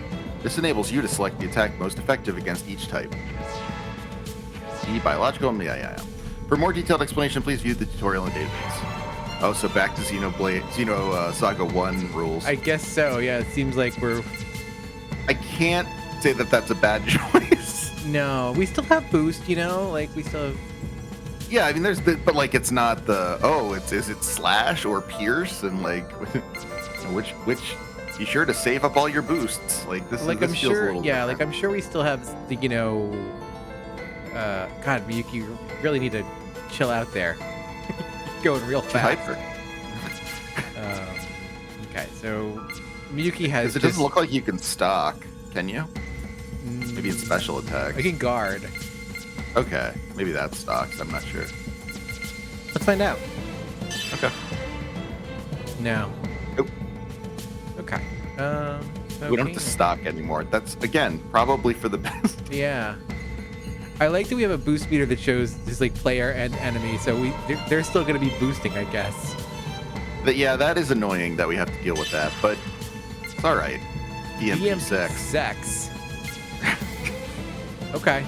This enables you to select the attack most effective against each type. E, biological, yeah. For more detailed explanation, please view the tutorial in the database. Oh, so back to Xenosaga 1 rules. I guess so. Yeah, it seems like we're. I can't say that that's a bad choice. No, we still have boost. We still have. Yeah, I mean, but it's not is it slash or pierce and which be sure to save up all your boosts. This I'm feels sure. a little Yeah, different. I'm sure we still have the God, Miyuki, you really need to chill out there. Going real Too fast. hyper. Okay, so Miyuki has. Because it doesn't look like you can stock, can you? Maybe it's special attacks. I can guard. Okay, maybe that's stocks. I'm not sure. Let's find out. Okay. No. Nope. Okay. We don't have to stock anymore. That's, again, probably for the best. Yeah. I like that we have a boost meter that shows just player and enemy, so they're still going to be boosting, I guess. But yeah, that is annoying that we have to deal with that, but it's all right. EMP sex. Sex. Okay.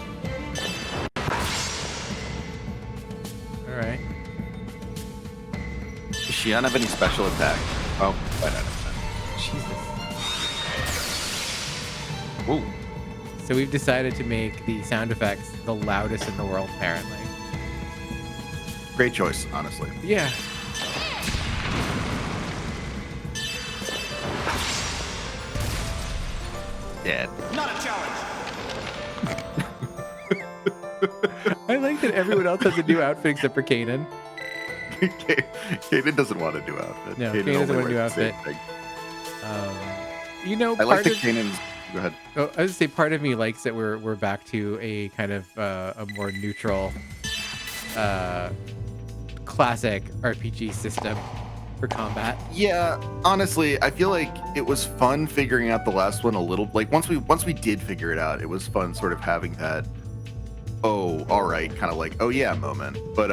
All right. Does she not have any special attack? Oh, why not? Jesus. Whoa. So we've decided to make the sound effects the loudest in the world, apparently. Great choice, honestly. Yeah. Dead. Not a challenge. I like that everyone else has a new outfit except for Kanan. Kaden doesn't want a new outfit. No, Kaden Kaden doesn't only want a new wears the same outfit. thing. I like part that of Kanan's. Go ahead. I was gonna say part of me likes that we're back to a kind of a more neutral, classic RPG system for combat. Yeah, honestly, I feel like it was fun figuring out the last one a little. Once we did figure it out, it was fun sort of having that. Oh, all right, kind of oh yeah moment. But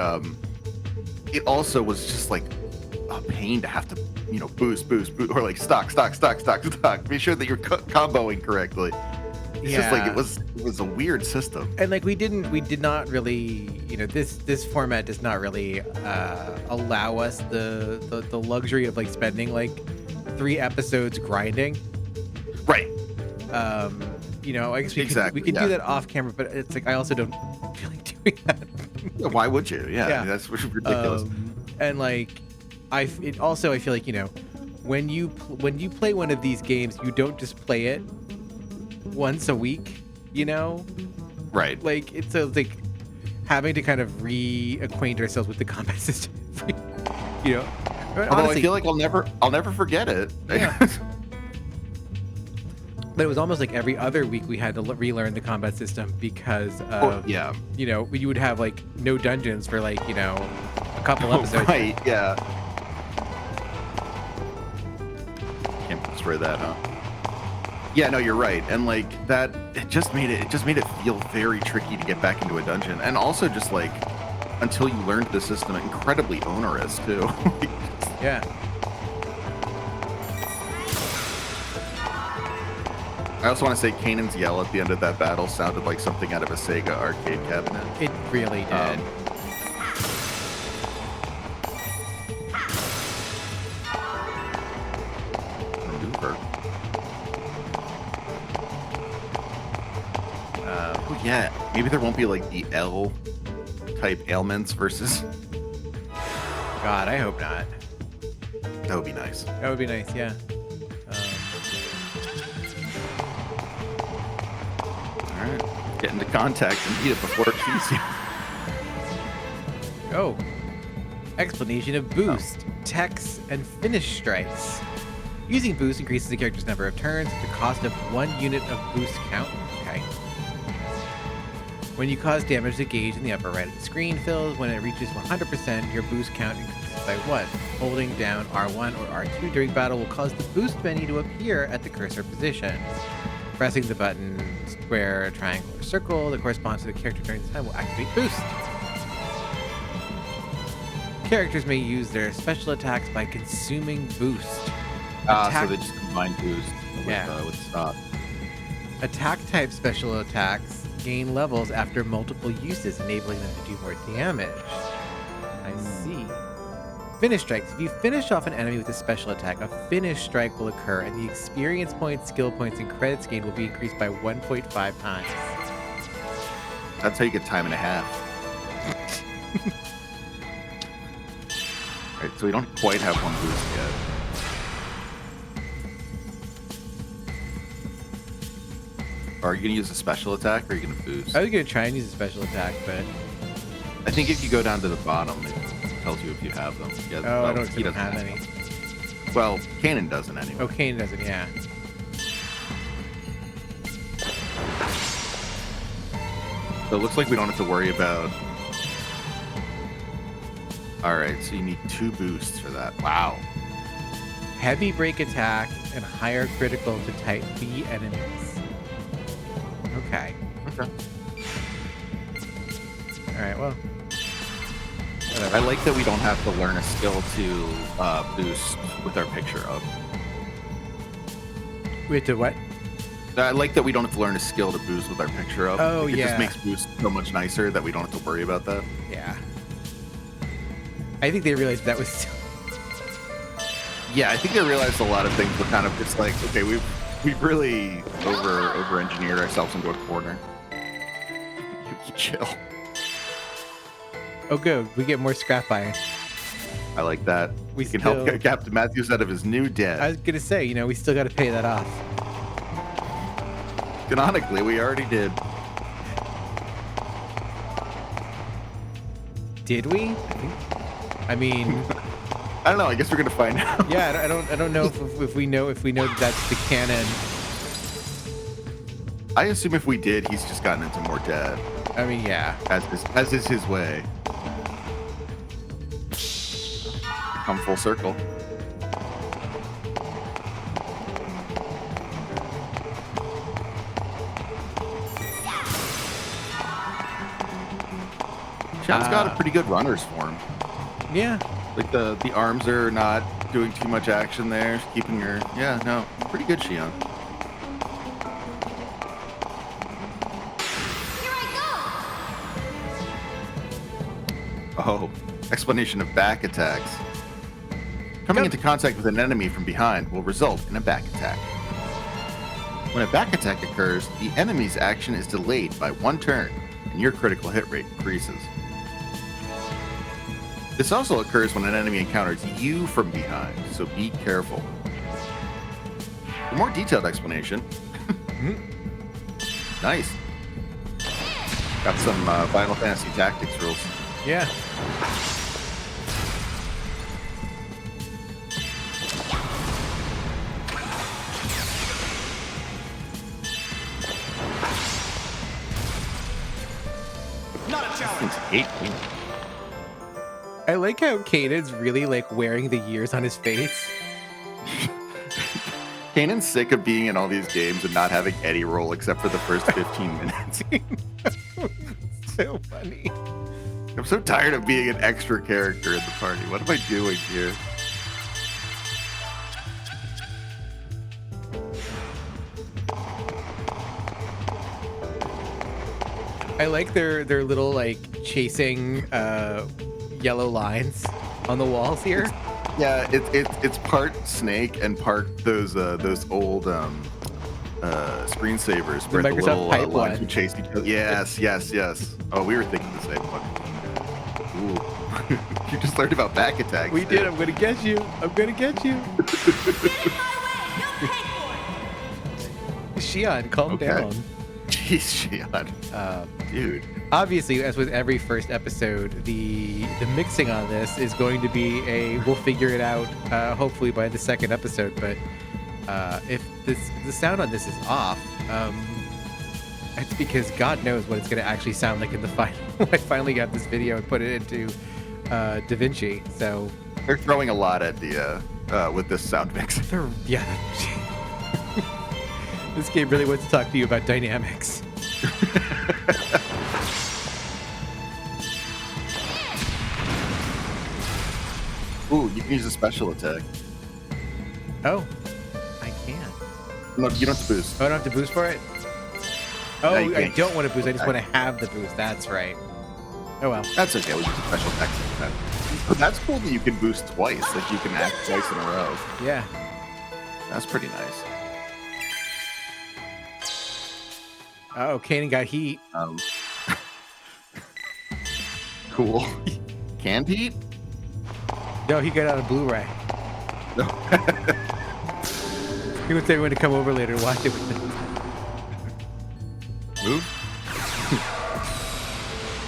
it also was just a pain to have to boost, or stock. Be sure that you're comboing correctly. It's just it was a weird system. And we did not really, this format does not really allow us the luxury of spending 3 episodes grinding. Right. You know, I guess we Exactly, could yeah. do that off camera, but it's like I also don't feel like doing that. Yeah, why would you? Yeah, Yeah. I mean, that's ridiculous. And like, I feel like, you know, when you play one of these games, you don't just play it once a week. You know, Right. like it's like having to kind of reacquaint ourselves with the combat system. You know, Although honestly, I feel like I'll never forget it. Yeah. But it was almost like every other week we had to relearn the combat system because of, yeah. you know, you would have like no dungeons for like, you know, a couple episodes. Right. Yeah. Can't destroy that, huh? Yeah, no, you're right. And like that, it just made it feel very tricky to get back into a dungeon, and also just like until you learned the system, incredibly onerous too. Yeah. I also want to say Kanan's yell at the end of that battle sounded like something out of a Sega arcade cabinet. It really did. Maneuver. Oh yeah, maybe there won't be like the L type ailments versus. God, I hope not. That would be nice. That would be nice, yeah. All right, get into contact and beat it before it kills you. Oh. Explanation of boost, techs, and finish strikes. Using boost increases the character's number of turns at the cost of 1 unit of boost count. Okay. When you cause damage, the gauge in the upper right of the screen fills. When it reaches 100%, your boost count increases by 1. Holding down R1 or R2 during battle will cause the boost menu to appear at the cursor position. Pressing the button, square, triangle, or circle that corresponds to the character during this time will activate boost. Characters may use their special attacks by consuming boost. So they just combine boost with, Yeah. With stop. Attack type special attacks gain levels after multiple uses, enabling them to do more damage. I see. Finish strikes. If you finish off an enemy with a special attack, a finish strike will occur, and the experience points, skill points, and credits gained will be increased by 1.5 times. That's how you get time and a half. Right, so we don't quite have one boost yet. Are you gonna use a special attack or are you gonna boost? I was gonna try and use a special attack, but I think if you go down to the bottom, it tells you if you have them. Yeah, I well, don't have any. Well, Kanan doesn't anyway. Oh, Kane doesn't. Yeah. So it looks like we don't have to worry about. All right, so you need 2 boosts for that. Wow. Heavy break attack and higher critical to type B enemies. Okay. Okay. All right. Well. I like that we don't have to learn a skill to boost with our picture of. Wait, to what? I like that we don't have to learn a skill to boost with our picture of. Oh, It yeah. just makes boost so much nicer that we don't have to worry about that. Yeah. I think they realized that was. Yeah, I think they realized a lot of things were kind of just like, okay, we've really over engineered ourselves into a corner. You chill. Oh, good. We get more scrap iron. I like that. We can help still- get Captain Matthews out of his new debt. I was gonna say, you know, we still got to pay that off. Canonically, we already did. Did we? I mean, I don't know. I guess we're gonna find out. yeah. I don't know if we know that that's the canon. I assume if we did, he's just gotten into more debt, I mean, yeah. as is his way. Come full circle. Sean's got a pretty good runner's form. Yeah. Like the arms are not doing too much action there, just keeping her. Yeah, no, pretty good, Shion. Here I Oh, explanation of back attacks. Coming into contact with an enemy from behind will result in a back attack. When a back attack occurs, the enemy's action is delayed by 1 turn, and your critical hit rate increases. This also occurs when an enemy encounters you from behind, so be careful. For more detailed explanation, nice. Got some Final Fantasy Tactics rules. Yeah. Things hate me. I like how Kanan's really like wearing the years on his face. Kanan's sick of being in all these games and not having any role except for the first 15 minutes. So funny. I'm so tired of being an extra character in the party. What am I doing here? I like their little like chasing yellow lines on the walls here. Yeah, it's part snake and part those old screensavers where the Microsoft little Pipe lines one. would chase each other. Yes. Oh, we were thinking the same one. Ooh. You just learned about back attacks. We did. I'm gonna get you. I'm gonna get you. Shion, calm Okay. down. Jeez, Shion. Dude. Obviously, as with every first episode, the mixing on this is going to be we'll figure it out hopefully by the second episode. But if the sound on this is off, it's because God knows what it's going to actually sound like in the final. I finally got this video and put it into DaVinci. So They're throwing a lot at the with this sound mix. yeah, this game really wants to talk to you about dynamics. Ooh, you can use a special attack. Oh, I can. No, you don't have to boost. Oh, I don't have to boost for it? Oh, No, you I can't. don't want to boost. I just want to have the boost. That's right. Oh, well. That's okay. We use a special attack. But that's cool that you can boost twice. That you can act twice in a row. Yeah. That's pretty nice. Oh, Kanan got heat. Cool. Canned heat? No, he got out of Blu-ray. No. He wants everyone to come over later and watch it with him. Move.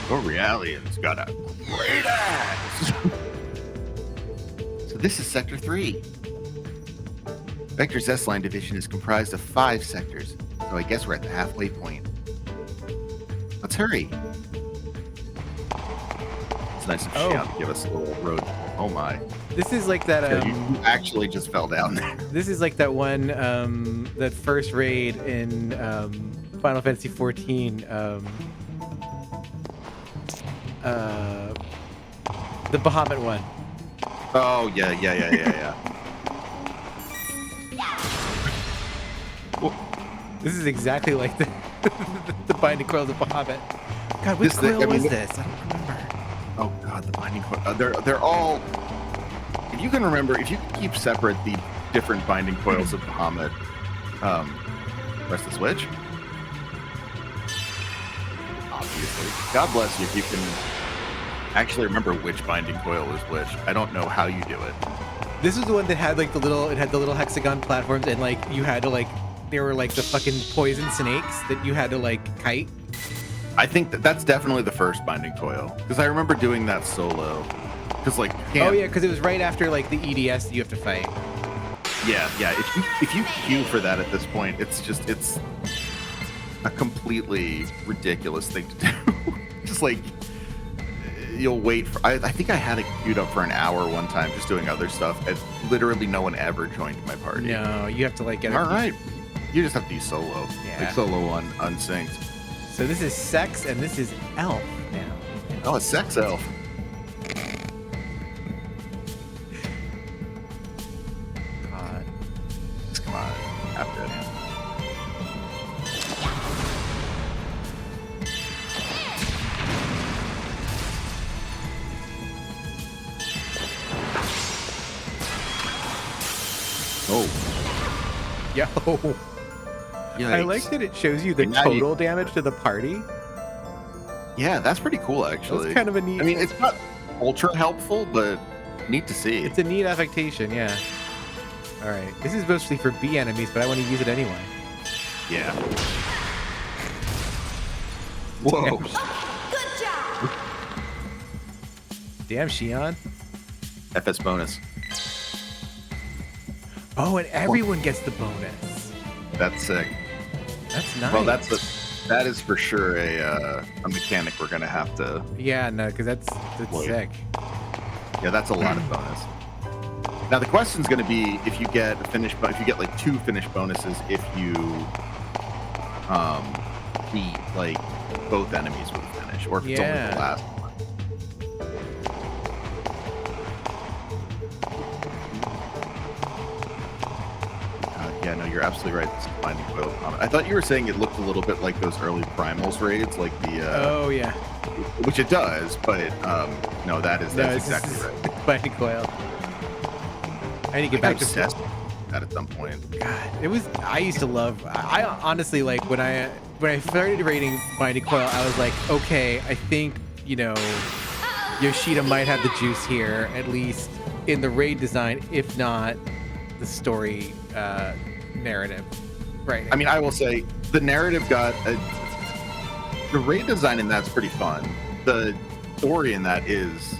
Oh, Realian's got a great ass. So this is Sector 3. Vector's S-Line division is comprised of 5 sectors, so I guess we're at the halfway point. Let's hurry. It's nice of Shion to give us a little road. Oh my. This is like that. Yeah, you actually just fell down there. This is like that one, that first raid in Final Fantasy 14. The Bahamut one. Oh, yeah. This is exactly like the the binding coils of Bahamut. God, which coil was this? I don't remember. Oh god, the binding coil. They're all. If you can remember, if you can keep separate the different binding coils of Bahamut, press the switch. Obviously, God bless you if you can actually remember which binding coil is which. I don't know how you do it. This was the one that had like it had the little hexagon platforms, and like you had to like, there were like the fucking poison snakes that you had to like kite. I think that's definitely the first binding coil because I remember doing that solo. Because like, Oh yeah, because it was right after like the EDS that you have to fight. Yeah. If you queue for that at this point, it's a completely ridiculous thing to do. Just like you'll wait for. I think I had it queued up for an hour one time, just doing other stuff, and literally no one ever joined my party. No, you have to like get. All right, you just have to be solo. Yeah. Like solo on unsynced. So this is Sex and this is Elf now. Oh, a sex elf. God. Come on, after it. Oh, Yo. I like Yikes. that it shows you the Now total damage to the party. Yeah, that's pretty cool, actually. That's kind of a neat. I mean, it's not ultra helpful, but neat to see. It's a neat affectation, yeah. All right, this is mostly for B enemies, but I want to use it anyway. Yeah. Whoa. Good job! Damn, Shion. FS bonus. Oh, and everyone gets the bonus. That's sick. That's nice. Well, that is for sure a mechanic we're gonna have to. Yeah, no, because that's Wait. sick. Yeah, that's a lot of bonus. Now the question's gonna be if you get if you get like 2 finish bonuses if you beat like both enemies with a finish, or if it's only Yeah. the last one. Yeah, no, you're absolutely right. This is Binding Coil Comet. I thought you were saying it looked a little bit like those early Primals raids, like the Oh yeah. which it does, but no, that's exactly right. Binding Coil. I need to get back to obsessed with that at some point. God, it was. I used to love. I honestly like when I started rating Binding Coil. I was like, okay, I think Yoshida might have the juice here, at least in the raid design, if not the story narrative. Right. I mean, I will say the narrative the raid design in that's pretty fun. The story in that is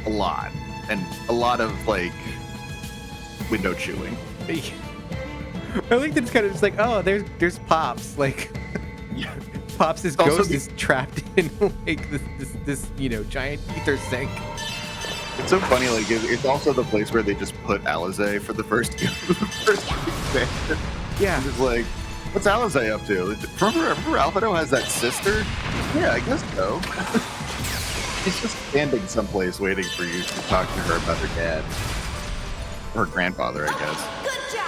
a lot, and a lot of like window chewing. I like that it's kind of just like, oh, there's Pops. Like, Yeah. Pops' It's also ghost the- is trapped in like this giant ether sink. It's so funny. Like it's also the place where they just put Alizé for the first expansion. Yeah. It's like, what's Alizé up to? Remember Albedo has that sister? Yeah, I guess so. She's just standing someplace waiting for you to talk to her about her dad. Her grandfather, I guess. Good job!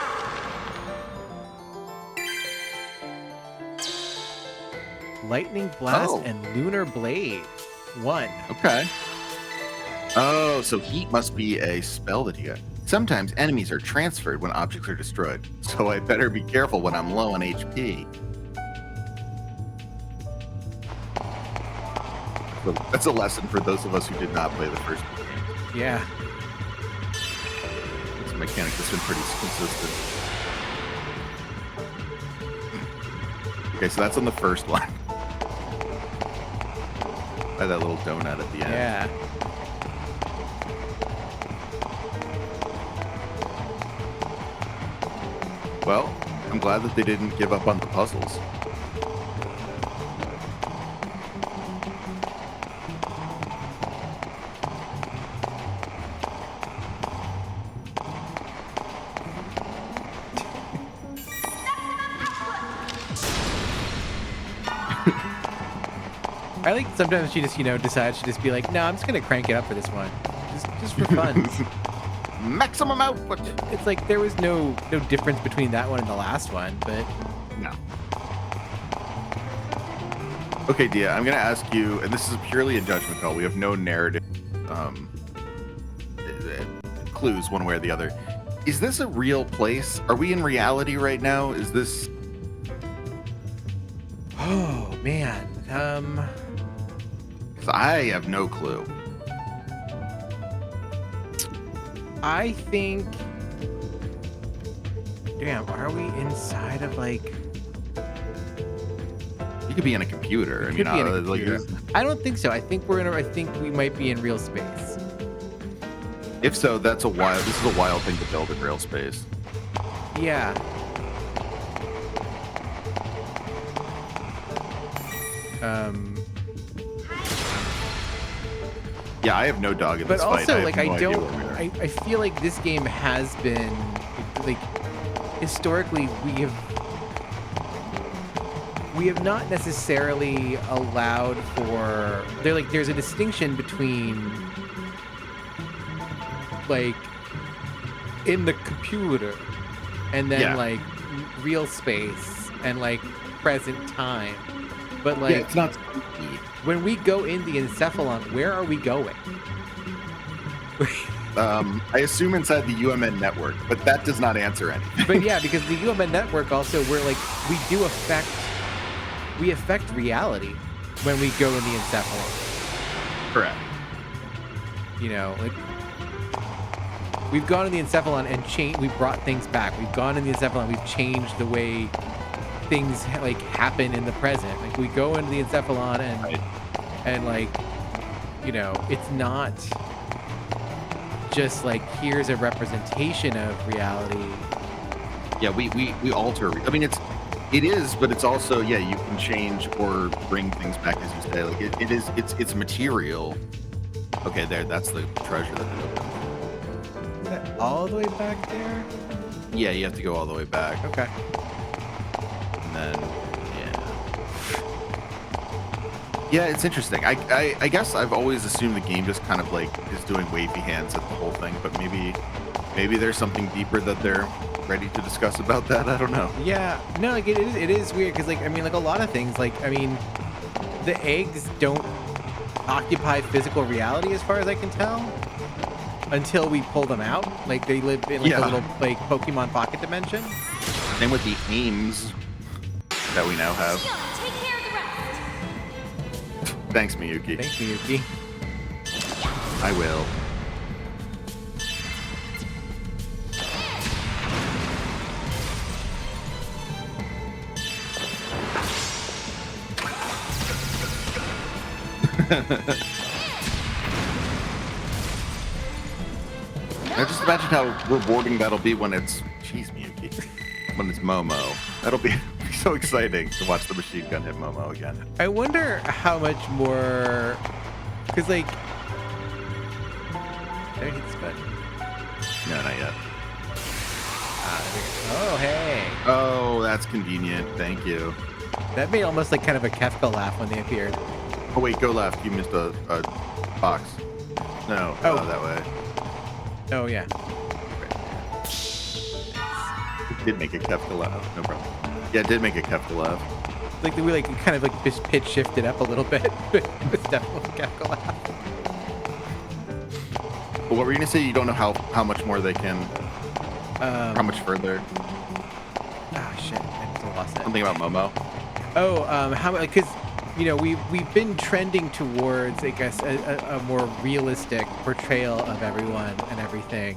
Lightning Blast Oh. and Lunar Blade. 1. Okay. Oh, so heat must be a spell that you got. Sometimes enemies are transferred when objects are destroyed, so I better be careful when I'm low on HP. So that's a lesson for those of us who did not play the first game. Yeah. This mechanic has been pretty consistent. Okay, so that's on the first one. By that little donut at the end. Yeah. Well, I'm glad that they didn't give up on the puzzles. I like sometimes she just, decides to just be like, no, I'm just gonna crank it up for this one. Just for fun. Maximum output! It's like there was no difference between that one and the last one, but No. Okay, Dia, I'm going to ask you, and this is purely a judgment call. We have no narrative clues one way or the other. Is this a real place? Are we in reality right now? Is this... oh man. 'Cause I have no clue. I think. Damn, are we inside of like? You could be in a computer. Could be in a like, computer. I don't think so. I think I think we might be in real space. if so, this is a wild thing to build in real space. Yeah. Yeah, I have no dog in But this fight. also, have like, no I idea don't. where we are. I feel like this game has been, like, historically we have not necessarily allowed for there's a distinction between like in the computer and then Yeah. like real space and like present time. But like Yeah, it's not spooky. when we go in the encephalon, where are we going? I assume inside the UMN network, but that does not answer anything. But yeah, because the UMN network also, we're like, we affect reality when we go in the encephalon. Correct. You know, like we've gone in the encephalon and we've brought things back. We've gone in the encephalon, we've changed the way things like happen in the present. Like we go into the encephalon and like, you know, it's not just like here's a representation of reality. Yeah, we alter. I mean, it is, but it's also, yeah, you can change or bring things back, as you say. Like it's material. Okay, that's the treasure that they opened. Is that all the way back there? Yeah, you have to go all the way back. Okay. And then, yeah, it's interesting. I guess I've always assumed the game just kind of like is doing wavy hands at the whole thing, but maybe there's something deeper that they're ready to discuss about that. I don't know. Yeah, no, like it is weird because like I mean like a lot of things like I mean the eggs don't occupy physical reality as far as I can tell until we pull them out. Like they live in like a little like Pokemon Pocket dimension. Same with the aims that we now have. Take care of the rest. Thanks, Miyuki. Thanks, Miyuki. I will. Now just imagine how rewarding that'll be when it's, jeez, Miyuki, when it's Momo. That'll be so exciting to watch the machine gun hit Momo again. I wonder how much more, because like, did I hit this button? No, not yet. Oh, hey. Oh, that's convenient. Thank you. That made almost like kind of a Kefka laugh when they appeared. Oh wait, go left. You missed a box. No, Oh. that way. Oh, yeah. It did make a Kefka laugh. No problem. Yeah, it did make a Kefka laugh. Like we like kind of like just pitch shifted up a little bit. It was definitely a Kefka laugh. But what were you gonna say? You don't know how much more they can. How much further? Ah, shit. I just lost it. Something about Momo. Oh, how because you know we've been trending towards I guess a more realistic portrayal of everyone and everything,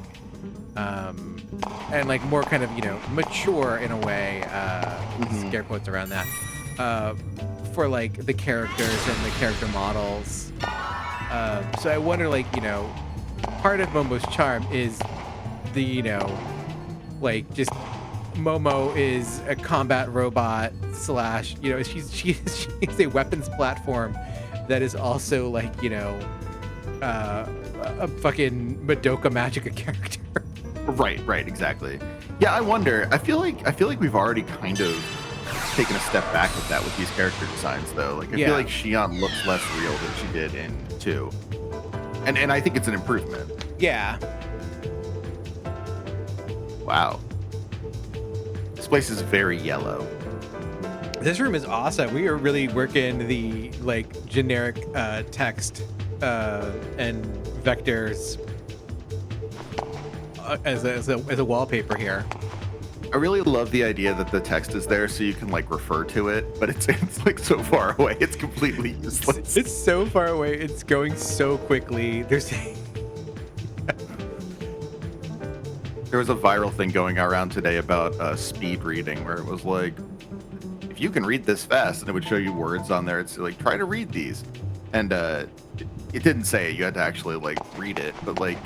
and like more kind of mature in a way. Scare quotes around that for like the characters and the character models. So I wonder part of Momo's charm is the like just. Momo is a combat robot / she's a weapons platform that is also like a fucking Madoka Magica character. Right, exactly. Yeah, I wonder. I feel like we've already kind of taken a step back with that with these character designs though. Like I feel like Xion looks less real than she did in 2. And I think it's an improvement. Yeah. Wow. This place is very yellow. This room is awesome. We are really working the like generic text and vectors as a wallpaper here. I really love the idea that the text is there so you can like refer to it, but it's like so far away. It's completely useless. It's so far away. It's going so quickly. There was a viral thing going around today about speed reading where it was like, if you can read this fast, and it would show you words on there. It's like, try to read these. And it didn't say it. You had to actually like read it. But like,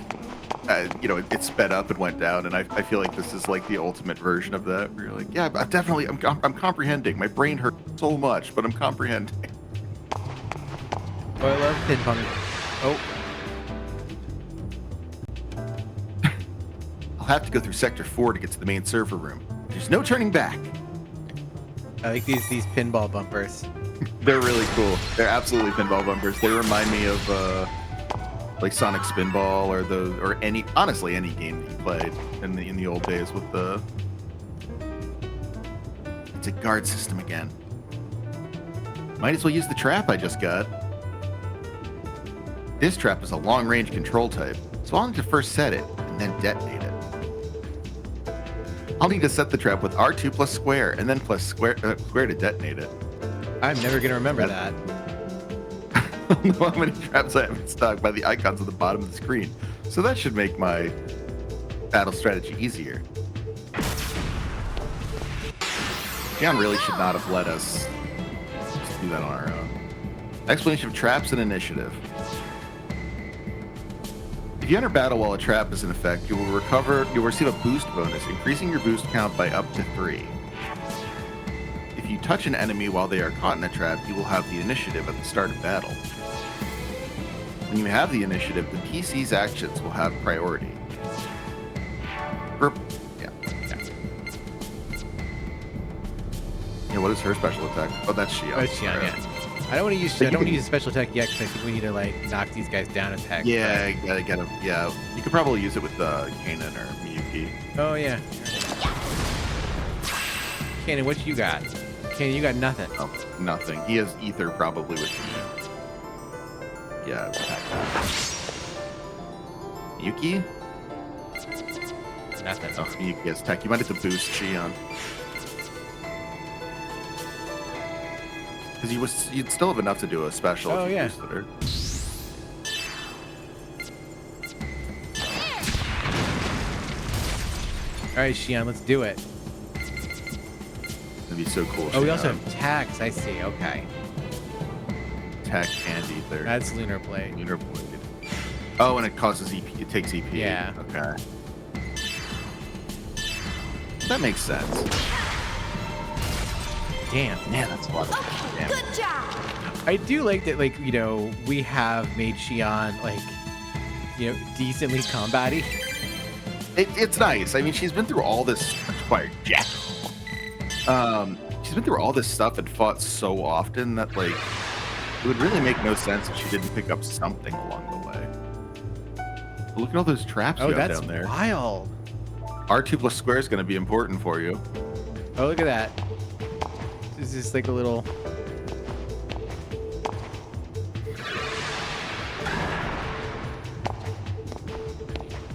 it sped up and went down. And I feel like this is like the ultimate version of that. Where you're like, yeah, but definitely, I'm comprehending. My brain hurts so much, but I'm comprehending. Oh, I love ping pong. Oh. I'll have to go through Sector 4 to get to the main server room. There's no turning back. I like these pinball bumpers. They're really cool. They're absolutely pinball bumpers. They remind me of like Sonic Spinball or any game that you played in the old days with the. It's a guard system again. Might as well use the trap I just got. This trap is a long-range control type, So I'll need to first set it and then detonate it. I'll need to set the trap with R2 plus square and then plus square to detonate it. I'm never gonna remember that. I don't know how many traps I have in stock by the icons at the bottom of the screen. So that should make my battle strategy easier. John really should not have let us just do that on our own. Explanation of traps and initiative. If you enter battle while a trap is in effect, you'll receive a boost bonus, increasing your boost count by up to 3. If you touch an enemy while they are caught in a trap, you will have the initiative at the start of battle. When you have the initiative, the PC's actions will have priority. Yeah, what is her special attack? Oh, that's Xion. Oh, it's Xion, yeah. I don't want to use. I don't want to use special attack yet because I think we need to like knock these guys down a tech. Yeah, gotta get him. Yeah, you could probably use it with Kanan or Miyuki. Oh yeah. Kanan, what you got? Kanan, you got nothing. Oh, nothing. He has ether probably with you. Yeah. Miyuki? Nothing. Oh, Miyuki has tech. You might have to boost Xion. Because you'd still have enough to do a special if you boosted her. All right, Xion, let's do it. That'd be so cool. Oh, we also have tax. I see. Okay. Tech and ether. That's lunar blade. Lunar blade. Oh, and it causes EP. It takes EP. Yeah. Okay. That makes sense. Damn. Man, that's a lot of damage. Good job. I do like that, like, you know, we have made Xion, like, you know, decently combat-y. It's nice. I mean, she's been through all this. Jack. She's been through all this stuff and fought so often that, like, it would really make no sense if she didn't pick up something along the way. But look at all those traps you have down there. Oh, that's wild. R2 plus square is going to be important for you. Oh, look at that. This is like a little...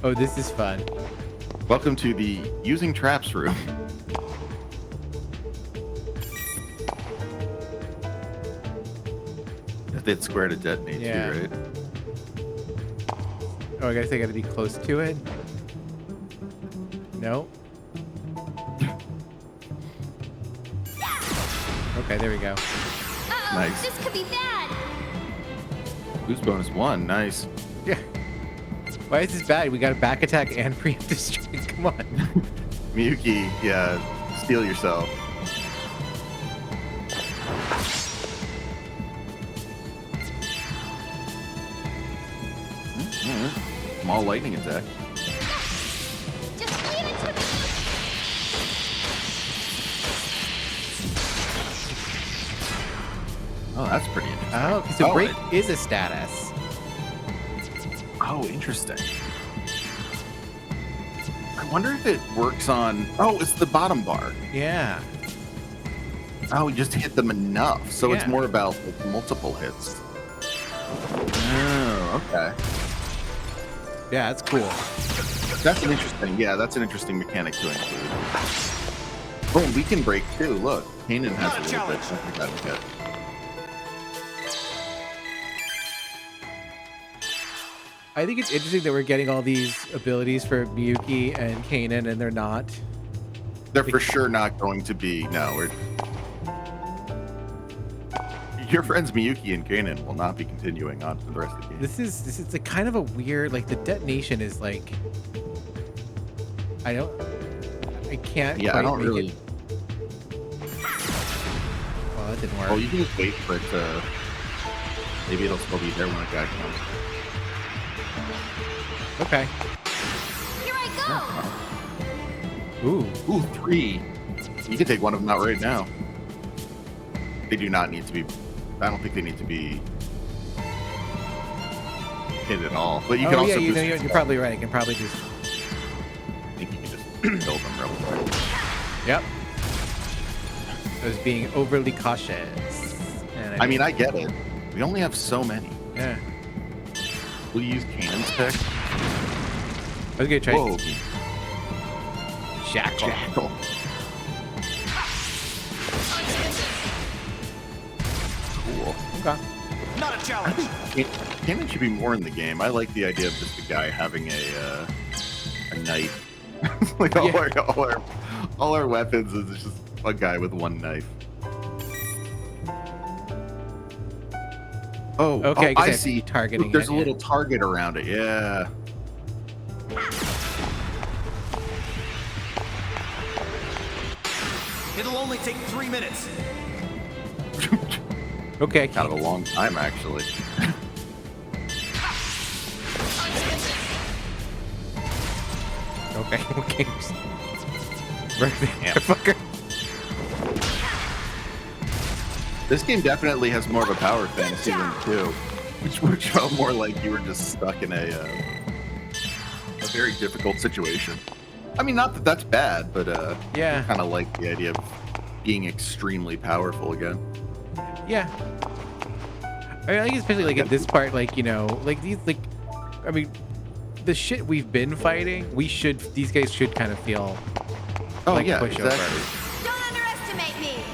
Oh, this is fun. Welcome to the using traps room. If they had square to detonate too, right? Oh, I guess I got to be close to it. No. Okay, there we go. Uh-oh, Nice. this could be bad. Boost bonus 1, nice. Yeah. Why is this bad? We got a back attack and preemptive strike. Come on. Miyuki, yeah, steal yourself. Small lightning attack. Just leave it to me. Oh, that's pretty interesting. Oh, okay, so break is a status. Oh, interesting. I wonder if it works on... Oh, it's the bottom bar. Yeah. Oh, we just hit them enough. So it's Yeah. more about like, multiple hits. Oh, okay. Yeah, that's cool. That's an interesting... Yeah, that's an interesting mechanic to include. Oh, we can break too. Look, Kanan has a little bit. Something that we get. I think it's interesting that we're getting all these abilities for Miyuki and Kanan, and they're not. They're for sure not going to be... No, we're... Your friends Miyuki and Kanan will not be continuing on for the rest of the game. This is a kind of a weird, like, the detonation is like... I can't Yeah, I don't really... it. Well, that didn't work. Well, you can just wait for it to... Maybe it'll still be there when the guy comes. Okay. Here I go. Ooh. Ooh, 3. You can take one of them out right now. They do not need to be... I don't think they need to be hit at all. But you can also yeah, boost you're probably right. I can probably just... I think you can just kill them real quick. Yep. I was being overly cautious. And I mean, I get it. We only have so many. Yeah. Will you use Kanan's pick? I was gonna try Whoa. Jackal. Jackal. Cool. Okay. Not a challenge. Cannon should be more in the game. I like the idea of just a guy having a knife. Like all our weapons is just a guy with one knife. Oh, Okay, I 'cause see. targeting Look, there's it, a yeah. little target around it. Yeah. It'll only take 3 minutes. Okay. Kind of a long time, actually. Okay. Okay. Right there, Yeah. fucker. This game definitely has more of a power fantasy than 2, which felt more like you were just stuck in a very difficult situation. I mean, not that that's bad, but Yeah. kind of like the idea of being extremely powerful again. Yeah. I think especially like at this part, like, you know, like these, like, I mean, the shit we've been fighting, these guys should kind of feel Oh like yeah, pushover. exactly. Don't underestimate me.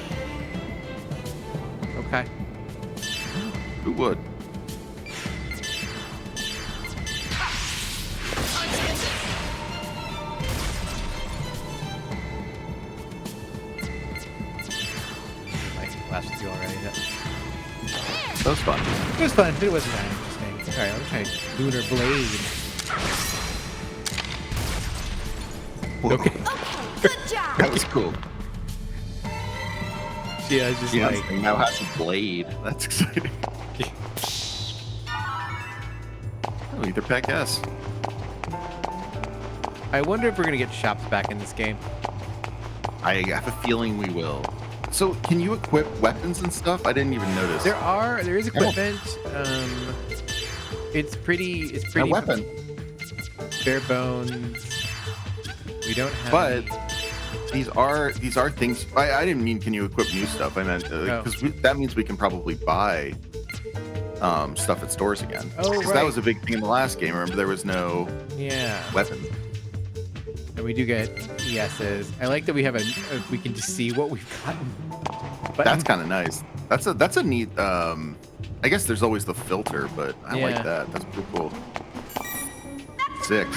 Okay. Who would? Like last two already. That was fun. It was fun, but it wasn't that interesting. All right, let me try Lunar Blade. Okay. Okay, good job. That was cool. Yeah, it's just Yeah, like, now has a blade. That's exciting. Oh, Ether Pack S. I wonder if we're gonna get shops back in this game. I have a feeling we will. So, can you equip weapons and stuff? I didn't even notice. There is equipment. It's pretty A weapon. bare bones. We don't have But these are things. I didn't mean can you equip new stuff. I meant because that means we can probably buy stuff at stores again. Oh, 'Cause right. that was a big thing in the last game. Remember, there was no yeah. weapon. And we do get yeses. I like that we have we can just see what we've gotten. But That's kind of nice. That's a neat. I guess there's always the filter, but I like Yeah. that. That's pretty cool. 6.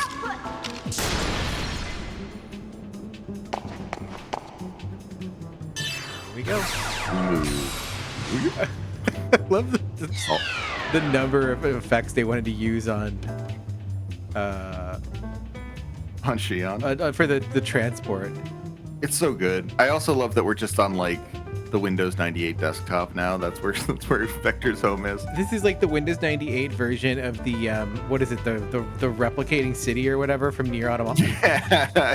here we go. Ooh. I love the number of effects they wanted to use on On Xi'an. for the transport. It's so good. I also love that we're just on like the Windows 98 desktop now. That's where Vector's home is. This is like the Windows 98 version of the what is it, the replicating city or whatever from Nier Automata.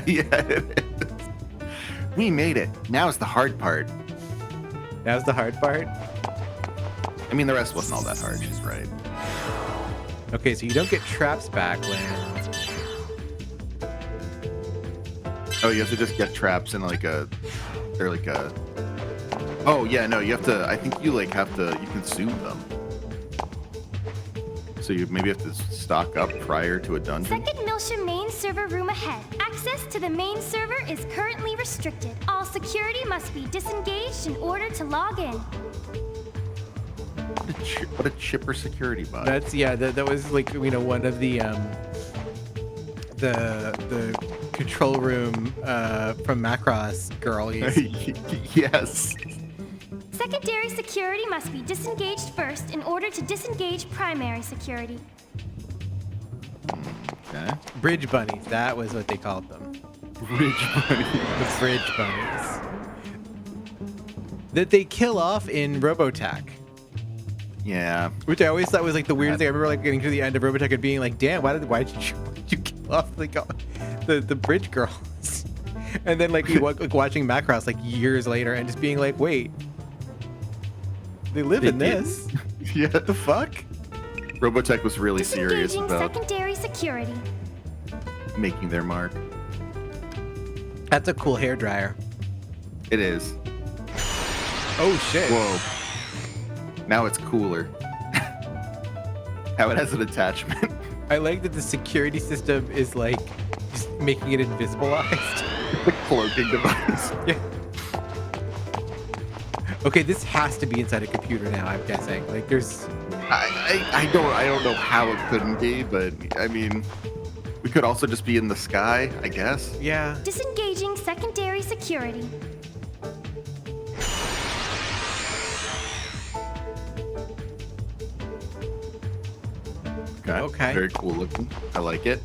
Yeah, it is. We made it. Now's the hard part. That was the hard part. I mean, the rest wasn't all that hard. She's right. Okay, so you don't get traps back when. Oh, you have to just get traps in like they're like a. Oh yeah, no, you have to. I think you like have to. You consume them. So you maybe have to stock up prior to a dungeon. Second Milsha main server room ahead. Access to the main server is currently restricted. All security must be disengaged in order to log in. What a chipper security bot. That's that was like, you know, one of the control room from Macross girlies. Yes. Secondary security must be disengaged first in order to disengage primary security. Okay. Bridge bunnies, that was what they called them. Bridge bunny. The bridge bunnies. That they kill off in Robotech. Yeah. Which I always thought was like the weirdest thing. I remember like getting to the end of Robotech and being like, damn, why did you kill off like the bridge girls? And then like watching Macross like years later and just being like, wait, they live in this? Yeah. What the fuck? Robotech was really serious Disengaging about secondary security. making their mark. That's a cool hair dryer. It is. Oh shit. Whoa. Now it's cooler. How it has an attachment. I like that the security system is like just making it invisibilized. The cloaking device. Yeah. Okay, this has to be inside a computer now, I'm guessing. Like there's I don't know how it couldn't be, but I mean, we could also just be in the sky, I guess. yeah. Disengaging secondary security. Okay. Very cool looking. I like it.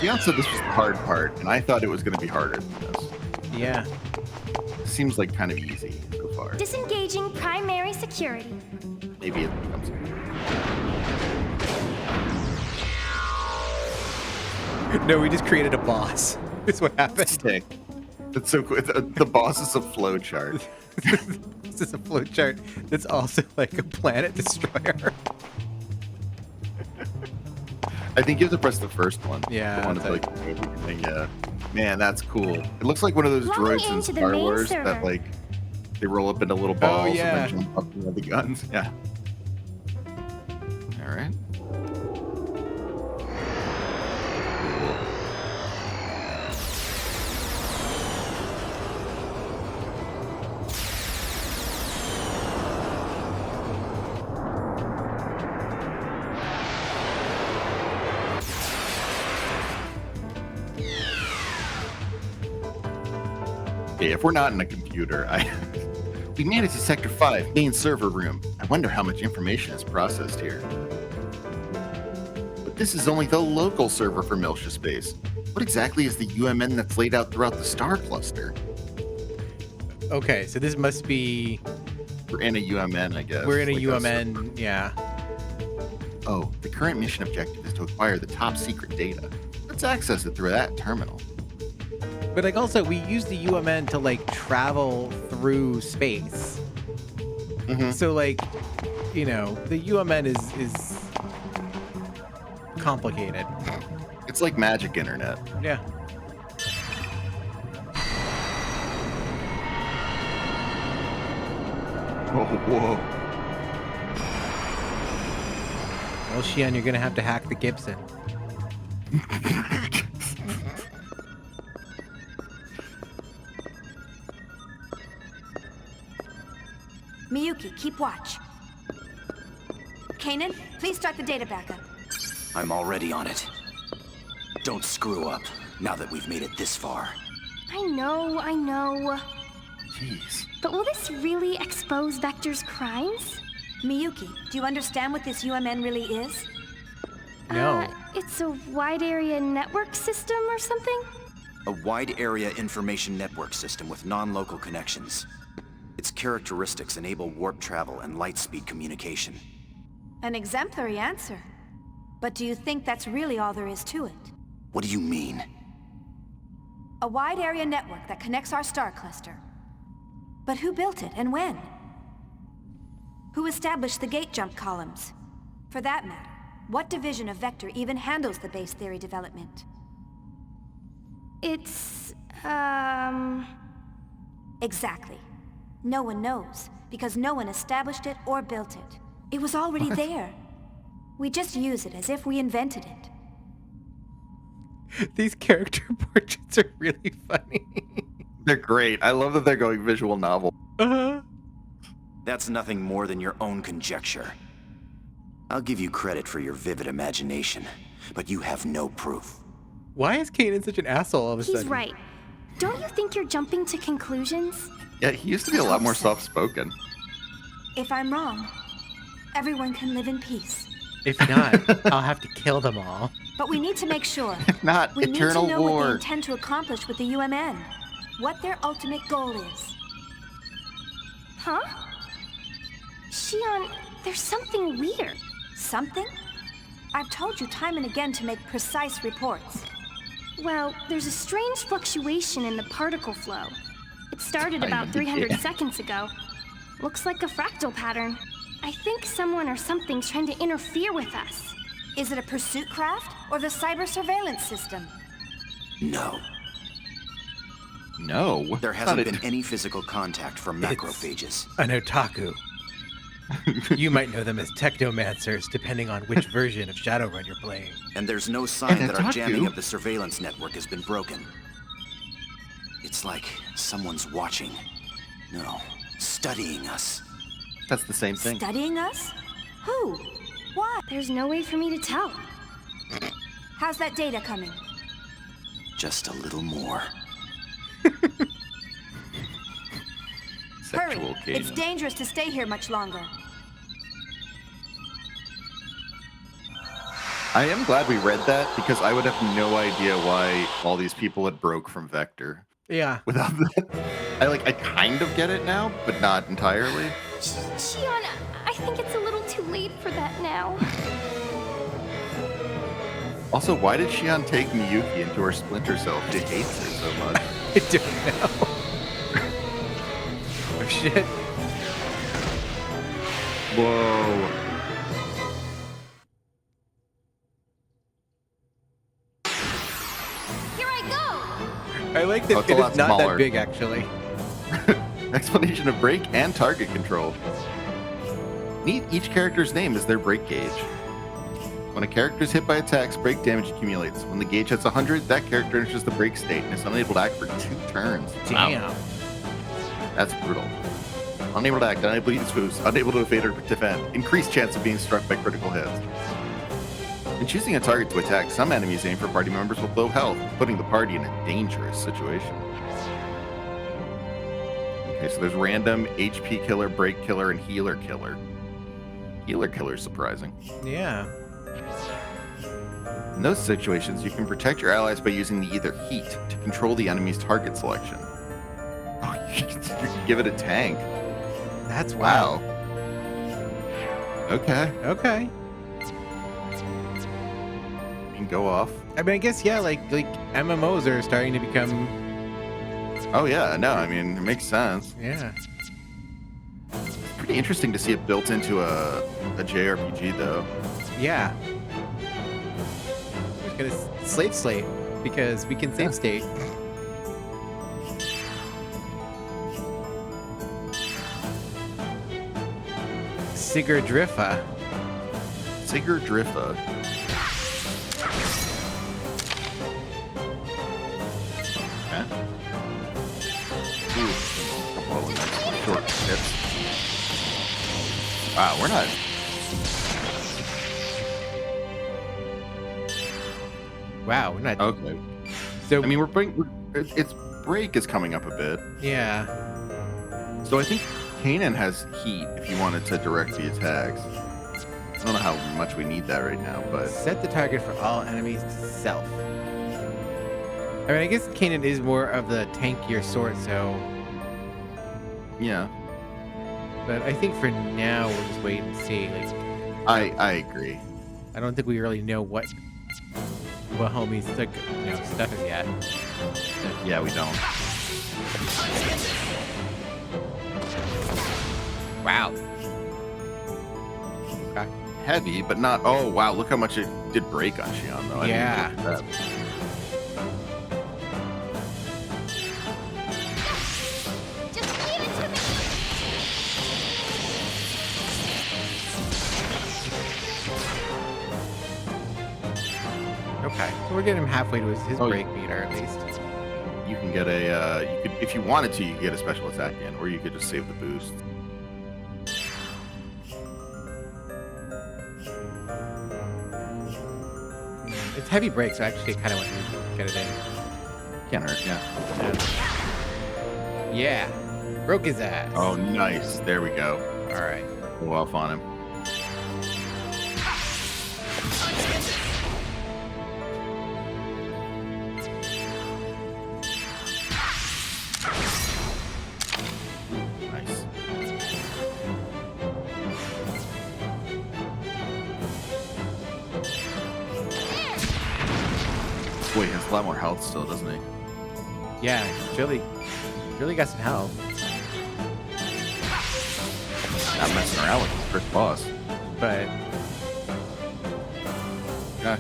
Leon said this was the hard part, and I thought it was going to be harder than this. Yeah. Seems like kind of easy so far. Disengaging primary security. Maybe it becomes. No, we just created a boss. That's what happened. Sick. That's so cool. The boss is a flow chart. This is a flowchart that's also like a planet destroyer. I think you have to press the first one. Yeah, The one that's that's like everything. Yeah. Man, that's cool. It looks like one of those Logging droids in into the Star main Wars server. that like they roll up into little balls yeah. and then jump up into the guns. Yeah. All right. Okay, if we're not in a computer, we made it to Sector 5, main server room. I wonder how much information is processed here. But this is only the local server for Miltia Space. What exactly is the UMN that's laid out throughout the star cluster? Okay, so this must be We're in a UMN, I guess. we're in a like UMN, yeah. Oh, the current mission objective is to acquire the top secret data. Let's access it through that terminal. But like also we use the UMN to like travel through space. Mhm. So like, you know, the UMN is complicated. It's like magic internet. Yeah. Oh, whoa. Well, Shion, you're gonna have to hack the Gibson. Miyuki, keep watch. Kanan, please start the data backup. I'm already on it. Don't screw up, now that we've made it this far. I know. Jeez. But will this really expose Vector's crimes? Miyuki, do you understand what this UMN really is? No. It's a wide area network system or something? A wide area information network system with non-local connections. Its characteristics enable warp travel and light speed communication. An exemplary answer. But do you think that's really all there is to it? What do you mean? A wide area network that connects our star cluster. But who built it and when? Who established the gate jump columns? For that matter, what division of Vector even handles the base theory development? It's, Exactly. No one knows, because no one established it or built it. It was already there. We just use it as if we invented it. These character portraits are really funny. They're great. I love that they're going visual novel. Uh-huh. That's nothing more than your own conjecture. I'll give you credit for your vivid imagination, but you have no proof. Why is Kanan such an asshole all of a he's sudden? right. Don't you think you're jumping to conclusions? Yeah, he used to be a lot more soft-spoken. If I'm wrong, everyone can live in peace. If not, I'll have to kill them all. But we need to make sure. If not, We need eternal to know what they war. intend to accomplish with the UMN. What their ultimate goal is. Huh? Shion, there's something weird. Something? I've told you time and again to make precise reports. Well, there's a strange fluctuation in the particle flow. It started about 300 seconds ago. Looks like a fractal pattern. I think someone or something's trying to interfere with us. Is it a pursuit craft or the cyber surveillance system? No. No. There hasn't been any physical contact from macrophages. An otaku. You might know them as technomancers, depending on which version of Shadowrun you're playing. And there's no sign And that our Otaku. jamming of the surveillance network has been broken. It's like someone's watching. No, studying us. That's the same thing. Studying us? Who? Why? There's no way for me to tell. How's that data coming? Just a little more. Hurry! Sexual It's occasion. dangerous to stay here much longer. I am glad we read that because I would have no idea why all these people had broke from Vector. Yeah. Without that, I kind of get it now, but not entirely. Shion, I think it's a little too late for that now. Also, why did Shion take Miyuki into her splinter self? She hates her so much. I don't know. Oh, shit. Whoa. Here I go! I like that Oh, it's a it lot is not smaller. that big, actually. Explanation of break and target control. Neat, each character's name is their break gauge. When a character is hit by attacks, break damage accumulates. When the gauge hits 100, that character enters the break state and is unable to act for 2 turns. Damn. That's brutal. Unable to act, unable to use moves, unable to evade or defend. Increased chance of being struck by critical hits. In choosing a target to attack, some enemies aim for party members with low health, putting the party in a dangerous situation. Okay, so there's random, HP killer, break killer, and healer killer. Healer killer is surprising. Yeah. In those situations, you can protect your allies by using the either heat to control the enemy's target selection. Oh, you can give it a tank. That's Wow. Okay. Okay. You can go off. I mean, I guess, yeah, like MMOs are starting to become, Oh, yeah. No, I mean, it makes sense. yeah. Pretty interesting to see it built into a JRPG, though. Yeah. We're just gonna slate, because we can save state. Sigurd Driffa. Sigurd Driffa. Okay. Ooh, a couple of nice short hits. Wow, we're not. Wow, we're not. Okay. So I mean, its break is coming up a bit. yeah. So I think Kanan has heat if you wanted to direct the attacks. I don't know how much we need that right now, but Set the target for all enemies to self. I mean, I guess Kanan is more of the tankier sort, so. yeah, But I think for now we'll just wait and see. Like, I agree. I don't think we really know what homie's like, stuff is yet. Yeah, we don't. Wow. Okay. Heavy, but not. Oh wow, look how much it did break on Shion though. I didn't Yeah. even look at that. Just leave it to me! Okay. So we're getting him halfway to his Oh, break meter at least. You can get a. You could, if you wanted to, you could get a special attack in, or you could just save the boost. It's heavy break, so I actually kind of want to get it in. Can't hurt. Yeah. Yeah. Broke his ass. Oh, nice. There we go. All right. Go off on him. Nice. Boy, he has a lot more health still, doesn't he? Yeah. Really got some health. Not messing around with his first boss. But Yeah.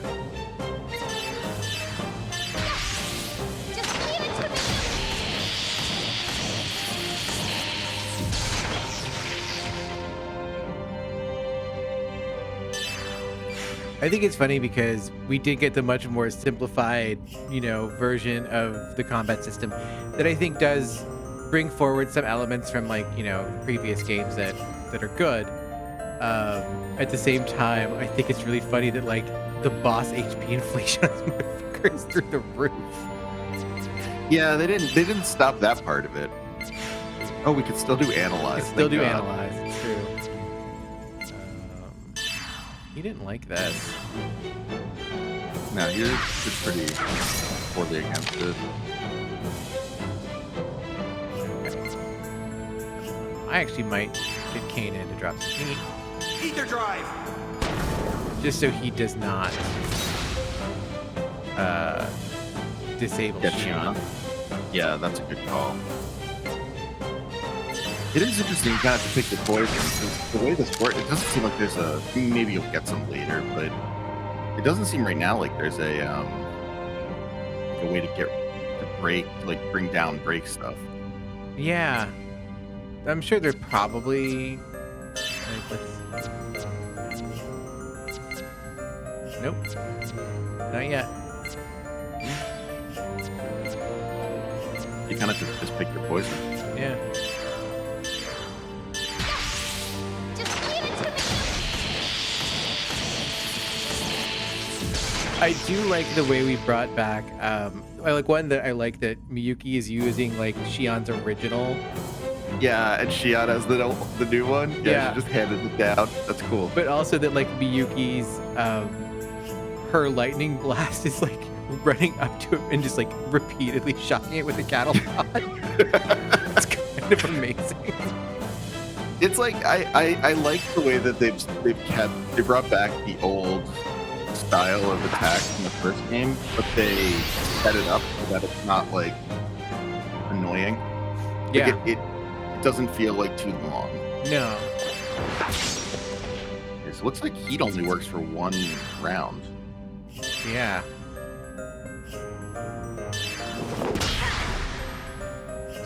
Just leave it to me! I think it's funny because we did get the much more simplified, version of the combat system that I think does bring forward some elements from previous games that are good. At the same time, I think it's really funny that the boss HP inflation on this motherfucker is through the roof. Yeah, they didn't stop that part of it. Oh, we could still do analyze. Still do analyze. It's true. He didn't like this. No, you're pretty poorly against it. I actually might get Kanan to drop some heat. Ether drive! Just so he does not disable Shion. Yeah, that's a good call. It is interesting you kind of have to pick your poison, because the way this works, it doesn't seem like there's a... Maybe you'll get some later, but it doesn't seem right now like there's a way to bring down break stuff. Yeah. I'm sure they're probably... Nope. Not yet. You kind of have to just pick your poison. Yeah. I do like the way we brought back, I like that Miyuki is using Shion's original. Yeah, and Shion has the new one. Yeah. She just handed it down. That's cool. But also that Miyuki's, her lightning blast is running up to him and just repeatedly shocking it with a cattle prod. It's kind of amazing. It's I like the way that they brought back the old style of attack from the first game, but they set it up so that it's not annoying. Yeah. It doesn't feel too long. No. So it looks like heat only works for one round. Yeah.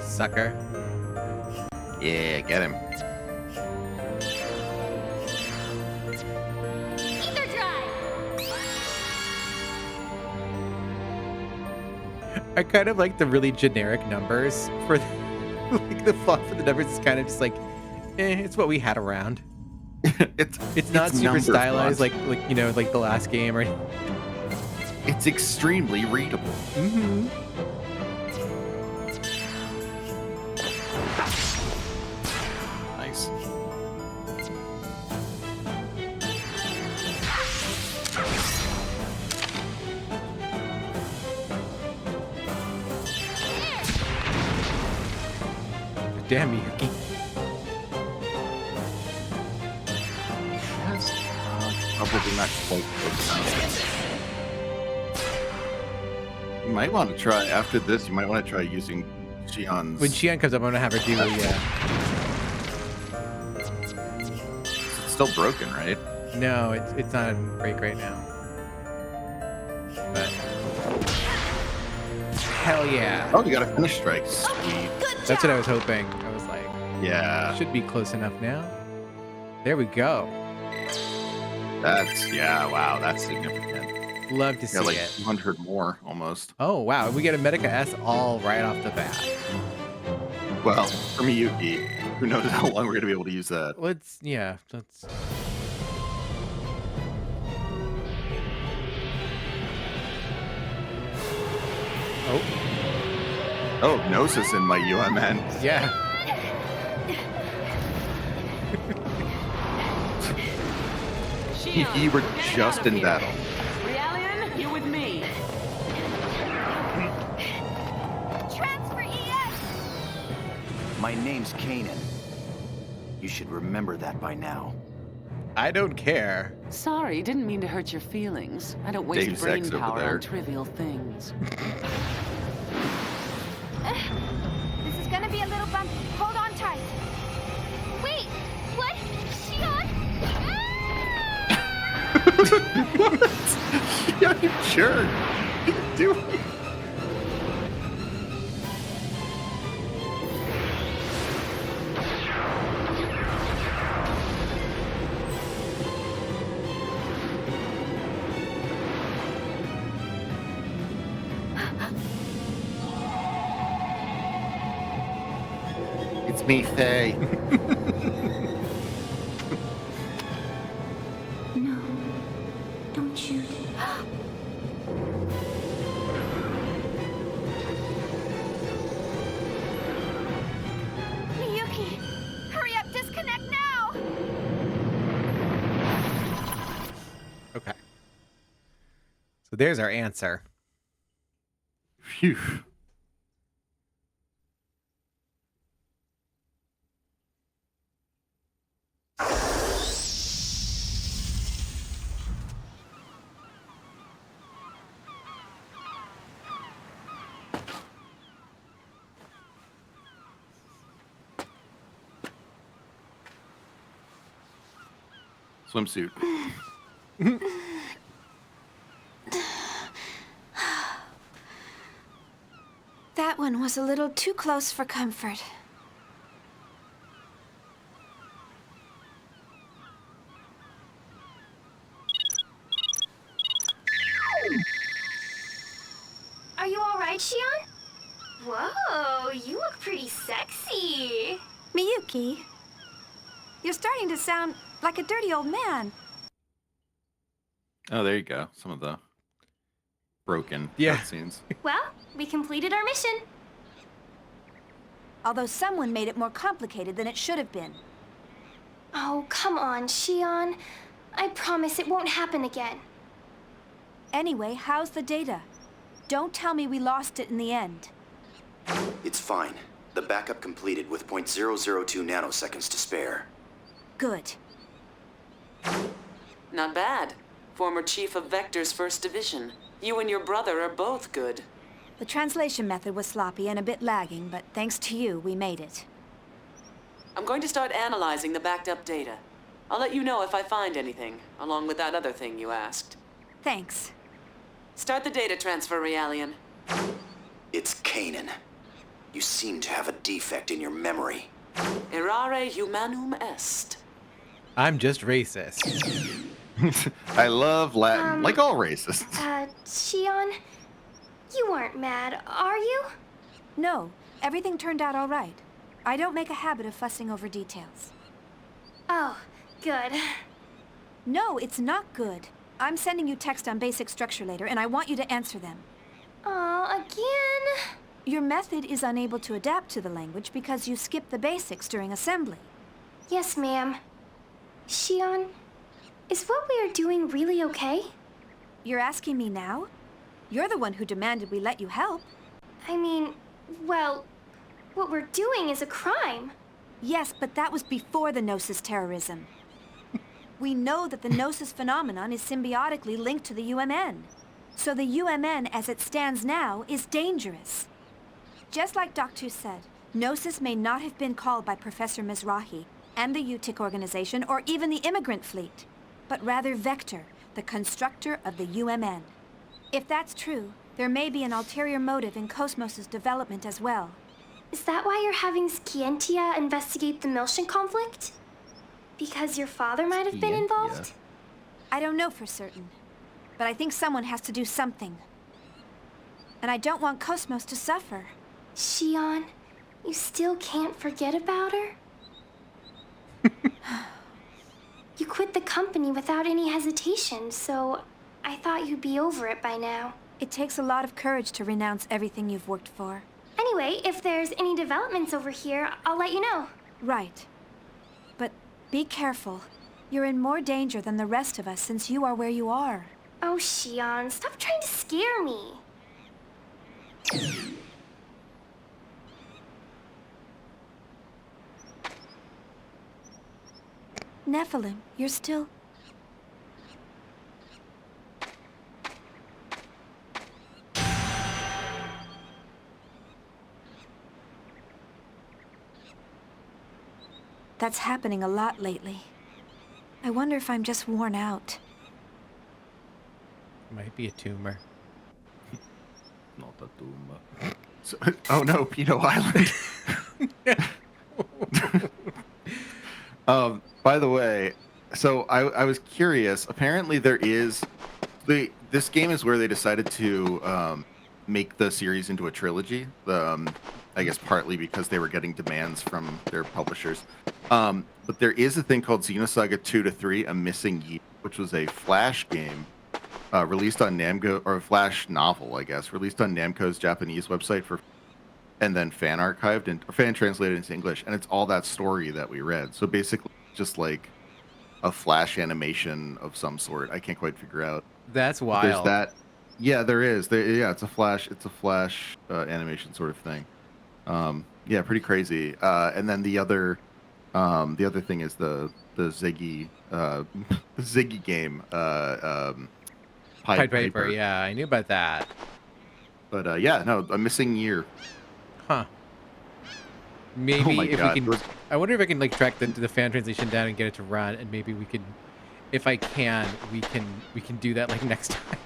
Sucker. Yeah, get him. Ether drive! I kind of like the really generic numbers for the font for the numbers is kind of just it's what we had around. It's not super stylized like the last game or. It's extremely readable. Mm-hmm. Nice. Damn, Miyuki. Yes. Probably not quite close enough. You might want to try, after this, you might want to try using Shion's... When Shion comes up, I'm going to have her do It's still broken, right? No, it's not on break right now. But... Hell yeah. Oh, you got a finish strike. Sweet. That's what I was hoping. I was like... Yeah. Should be close enough now. There we go. Wow, that's significant. Love to see it. 200 more, almost. Oh, wow. We get a Medica S all right off the bat. Well, for Miyuki, who knows how long we're going to be able to use that. Let's... Oh, Gnosis in my UMN. Yeah. You were just in battle. Realian, you with me. Transfer ES! My name's Kanan. You should remember that by now. I don't care. Sorry, didn't mean to hurt your feelings. I don't waste Deus brain Ex over power there. on trivial things. This is gonna be a little bumpy. Hold on tight. Wait, what? Shion? What? Yeah, sure. Do it. It's me, Faye. No, don't shoot. Miyuki, hurry up, disconnect now! Okay. So there's our answer. Phew. Swimsuit. That one was a little too close for comfort. Are you all right, Shion? Whoa, you look pretty sexy. Miyuki, you're starting to sound like a dirty old man. Oh, there you go. Some of the broken Yeah. cutscenes. Well, we completed our mission. Although someone made it more complicated than it should have been. Oh, come on, Shion. I promise it won't happen again. Anyway, how's the data? Don't tell me we lost it in the end. It's fine. The backup completed with .002 nanoseconds to spare. Good. Not bad. Former chief of Vector's first division. You and your brother are both good. The translation method was sloppy and a bit lagging, but thanks to you, we made it. I'm going to start analyzing the backed up data. I'll let you know if I find anything, along with that other thing you asked. Thanks. Start the data transfer, Realian. It's Kanan. You seem to have a defect in your memory. Errare humanum est. I'm just racist. I love Latin, like all racists. Shion, you aren't mad, are you? No, everything turned out all right. I don't make a habit of fussing over details. Oh, good. No, it's not good. I'm sending you text on basic structure later, and I want you to answer them. Aw, again? Your method is unable to adapt to the language because you skipped the basics during assembly. Yes, ma'am. Shion, is what we are doing really okay? You're asking me now? You're the one who demanded we let you help. I mean, well, what we're doing is a crime. Yes, but that was before the Gnosis terrorism. We know that the Gnosis phenomenon is symbiotically linked to the UMN. So the UMN, as it stands now, is dangerous. Just like Dr. said, Gnosis may not have been called by Professor Mizrahi and the UTIC organization or even the immigrant fleet, but rather Vector, the constructor of the UMN. If that's true, there may be an ulterior motive in Cosmos' development as well. Is that why you're having Scientia investigate the Miltian conflict? Because your father might have been involved? I don't know for certain, but I think someone has to do something. And I don't want Cosmos to suffer. Shion, you still can't forget about her? You quit the company without any hesitation, so I thought you'd be over it by now. It takes a lot of courage to renounce everything you've worked for. Anyway, if there's any developments over here, I'll let you know. Right. But be careful. You're in more danger than the rest of us since you are where you are. Oh, Shion, stop trying to scare me. Nephilim, you're still... That's happening a lot lately. I wonder if I'm just worn out. Might be a tumor. Not a tumor. So, oh no, Pino Island. By the way, so I was curious. Apparently, there is this game is where they decided to make the series into a trilogy. I guess partly because they were getting demands from their publishers. But there is a thing called Xenosaga 2 to 3, A Missing Year, which was a Flash game released on Namco, or a Flash novel, I guess, released on Namco's Japanese website and then fan archived and or fan translated into English, and it's all that story that we read. So basically, just like a Flash animation of some sort. I can't quite figure out. That's But there's wild. that. Yeah, there is. Yeah, it's a Flash. It's a Flash animation sort of thing. Yeah, pretty crazy. And then the other thing is the Ziggy the Ziggy game. Pied Pied Piper. Yeah, I knew about that. But yeah, no, A Missing Year. Huh. Oh Maybe my if God. we can. I wonder if I can like track the fan translation down and get it to run, and maybe we could. If I can, we can do that like next time.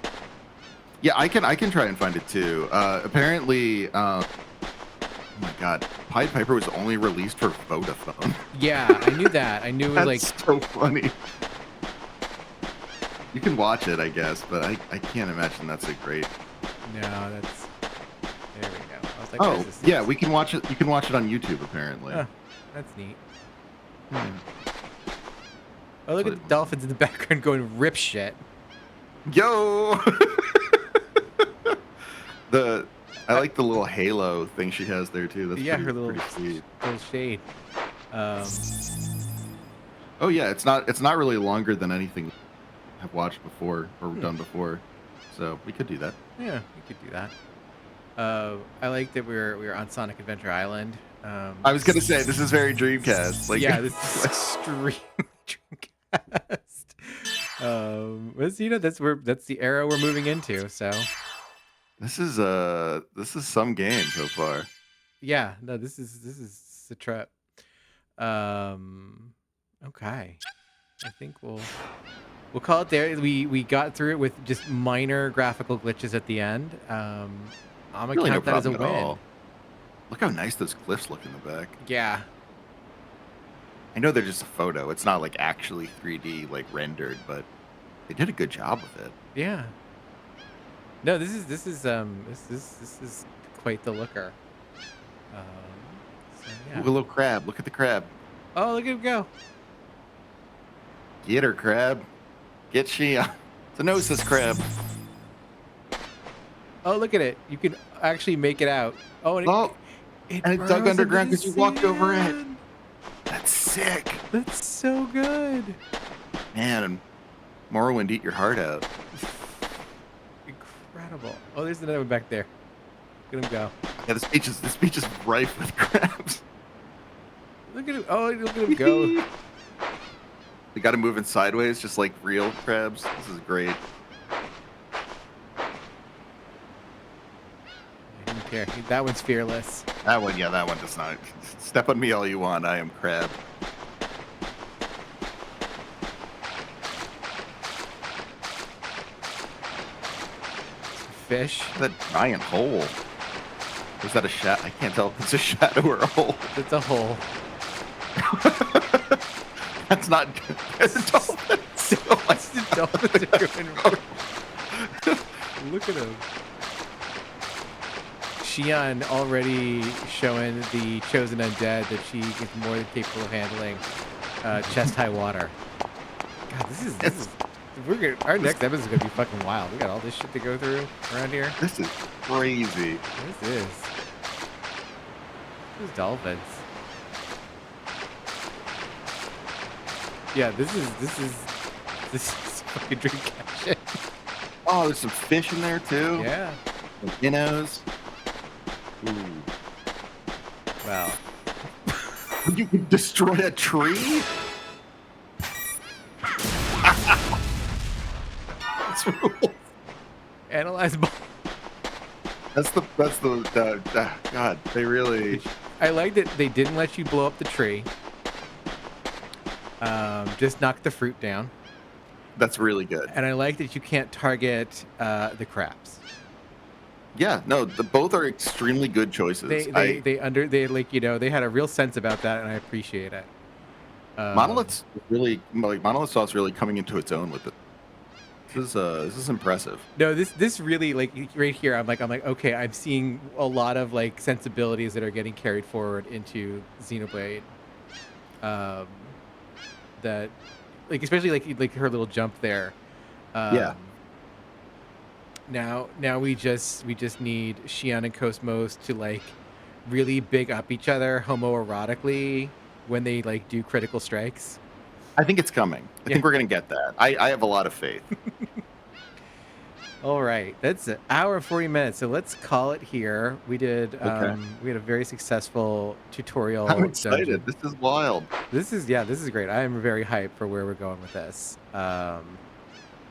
Yeah, I can try and find it too. Apparently, oh my God, Pied Piper was only released for Vodafone. Yeah, I knew that. I knew it was That's like. so funny. You can watch it, I guess, but I can't imagine that's a great. No, that's. There we go. I was like, Oh what is this? yeah, we can watch it. You can watch it on YouTube apparently. Oh, that's neat. Hmm. Oh, look at the dolphins in the background going rip shit. Yo. I like the little halo thing she has there too. That's Yeah, pretty, her little pretty sweet. little shade. Oh yeah, it's not really longer than anything I've watched before or done before, so we could do that. Yeah, we could do that. I like that we were on Sonic Adventure Island. I was gonna say this is very Dreamcast. Like yeah, this is extremely Dreamcast. But that's the era we're moving into. So this is some game so far. yeah, no, this is a trip. Okay, I think we'll call it there. We got through it with just minor graphical glitches at the end. I'm gonna Really count no that as a problem at win. all. Look how nice those cliffs look in the back. Yeah, I know they're just a photo. It's not like actually 3D like rendered, but they did a good job with it. yeah. No, this is quite the looker. So yeah. Ooh, a little crab. Look at the crab. Oh, look at him go. Get her, crab. Get she. Xenosa's crab. Oh, look at it. You can actually make it out. Oh, and Oh, and it burrows dug into underground the because you walked over it. sand. That's sick. That's so good. Man, and Morrowind, eat your heart out. Incredible. Oh, there's another one back there. Look at him go. Yeah, this beach is rife with crabs. Look at him. Oh, look at him go. They got him moving sideways, just like real crabs. This is great. I don't care. That one's fearless. That one does not. Step on me all you want. I am crab. Fish. That giant hole. Was that a shadow? I can't tell if it's a shadow or a hole. It's a hole. That's not good. There's a dolphin. What's the dolphins are going Look at him. Xion already showing the chosen undead that she is more than capable of handling chest high water. God, this is our next episode is gonna be fucking wild. We got all this shit to go through around here. This is crazy. This is dolphins. Yeah, this is fucking Dreamcast shit. Oh, there's some fish in there too. Yeah. Some minnows. Ooh. Wow. You can destroy a tree? That's rules. Analyze. That's the God. They really. I like that they didn't let you blow up the tree. Just knock the fruit down. That's really good. And I like that you can't target the crabs. Yeah, no, both are extremely good choices. They like, you know, they had a real sense about that, and I appreciate it. Monolith's really Monolith Sauce really coming into its own with it. This is impressive. No, this really like right here. I'm like okay. I'm seeing a lot of like sensibilities that are getting carried forward into Xenoblade. Um, that like especially like her little jump there. Yeah. Um, now we just need Shion and Cosmos to like really big up each other homoerotically when they like do critical strikes. I think it's coming. I Yeah. think we're gonna get that. I have a lot of faith. All right, that's an hour and 40 minutes. So let's call it here. We did Okay. we had a very successful tutorial I'm excited. dungeon. This is wild. This is great. I am very hyped for where we're going with this.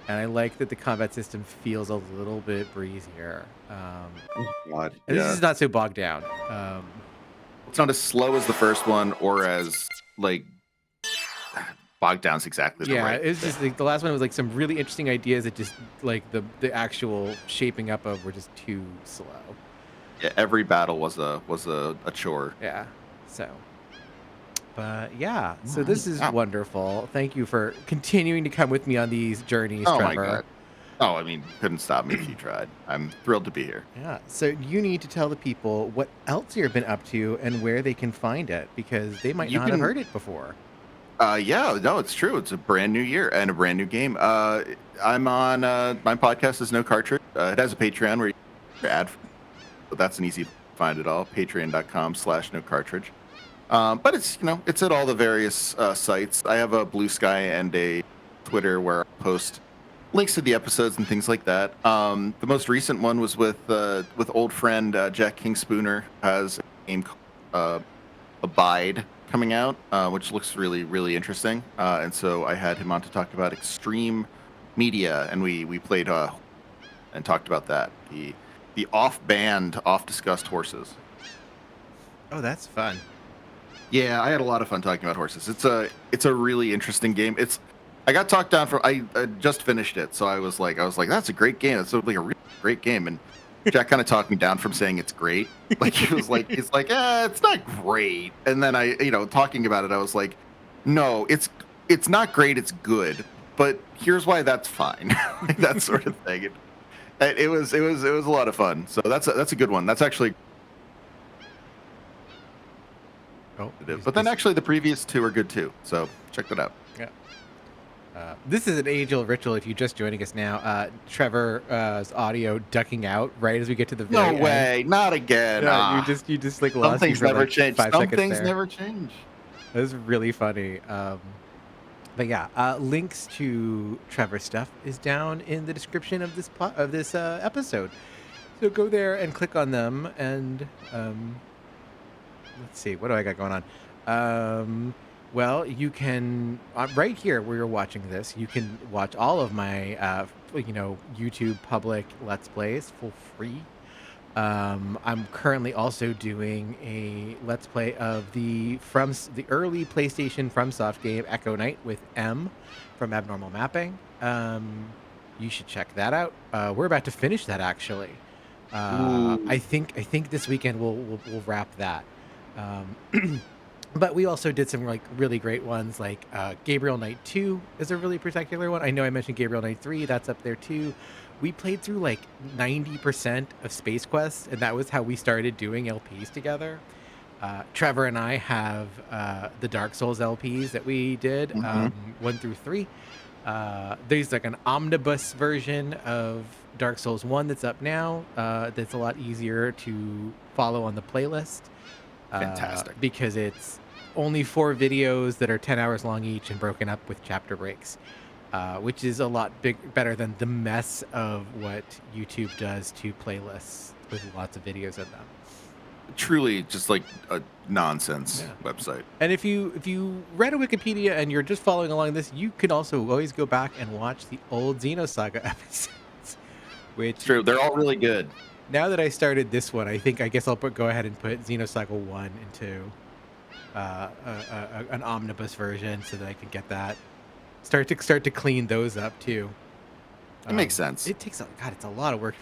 And I like that the combat system feels a little bit breezier. God. And this Yeah. is not so bogged down. It's not as slow as the first one, or as like bogged down's exactly the Yeah, right. it's just like the last one was like some really interesting ideas that just like the actual shaping up of were just too slow. Yeah, every battle was a chore. Yeah. So, but yeah, so this is wonderful. Thank you for continuing to come with me on these journeys, Oh my Trevor. god. Oh, I mean, couldn't stop me if you tried. I'm thrilled to be here. Yeah. So you need to tell the people what else you've been up to and where they can find it because they might You not have can- heard it before. Yeah, no, it's true. It's a brand new year and a brand new game. I'm on my podcast is No Cartridge. It has a Patreon where you can ad, but that's an easy to find it all. Patreon.com/No Cartridge. But it's it's at all the various sites. I have a Blue Sky and a Twitter where I post links to the episodes and things like that. The most recent one was with old friend Jack King Spooner has a game called Abide coming out, which looks really, really interesting. And so I had him on to talk about extreme media, and we played and talked about that. The off-banned, off-discussed horses. Oh, that's fun. Yeah, I had a lot of fun talking about horses. It's a really interesting game. I got talked down from I just finished it, so I was like that's a great game. It's like a really great game, and Jack kind of talked me down from saying it's great. Like he was like it's not great. And then I talking about it, I was like, no, it's not great. It's good, but here's why that's fine. Like that sort of thing. It was a lot of fun. So that's a good one. That's actually. Oh, But then actually the previous two are good too. So check that out. Yeah. This is an age-old ritual. If you're just joining us now, Trevor's audio ducking out right as we get to the No very end. way, not again. Yeah, you just like Some lost me things for never like change. 5 Some seconds things there. never change. That was really funny. But yeah, links to Trevor's stuff is down in the description of this episode. So go there and click on them, and let's see, what do I got going on? Well, you can right here where you're watching this, you can watch all of my YouTube public Let's Plays for free. I'm currently also doing a Let's Play of the early PlayStation FromSoft game Echo Knight with M from Abnormal Mapping. You should check that out. We're about to finish that actually. I think this weekend we'll wrap that. But we also did some like really great ones, like Gabriel Knight 2 is a really particular one. I know I mentioned Gabriel Knight 3, that's up there too. We played through like 90% of Space Quest, and that was how we started doing LPs together. Trevor and I have the Dark Souls LPs that we did, 1 through 3. There's like an omnibus version of Dark Souls 1 that's up now. That's a lot easier to follow on the playlist. Fantastic. Because it's only 4 videos that are 10 hours long each and broken up with chapter breaks, which is a lot better than the mess of what YouTube does to playlists with lots of videos in them. Truly just like a nonsense website. And if you read a Wikipedia and you're just following along this, you can also always go back and watch the old Xenosaga episodes. Which True, they're all really good. Now that I started this one, I guess I'll go ahead and put Xenosaga 1 into an omnibus version so that I can get that. Start to clean those up too. It makes sense. It takes it's a lot of work.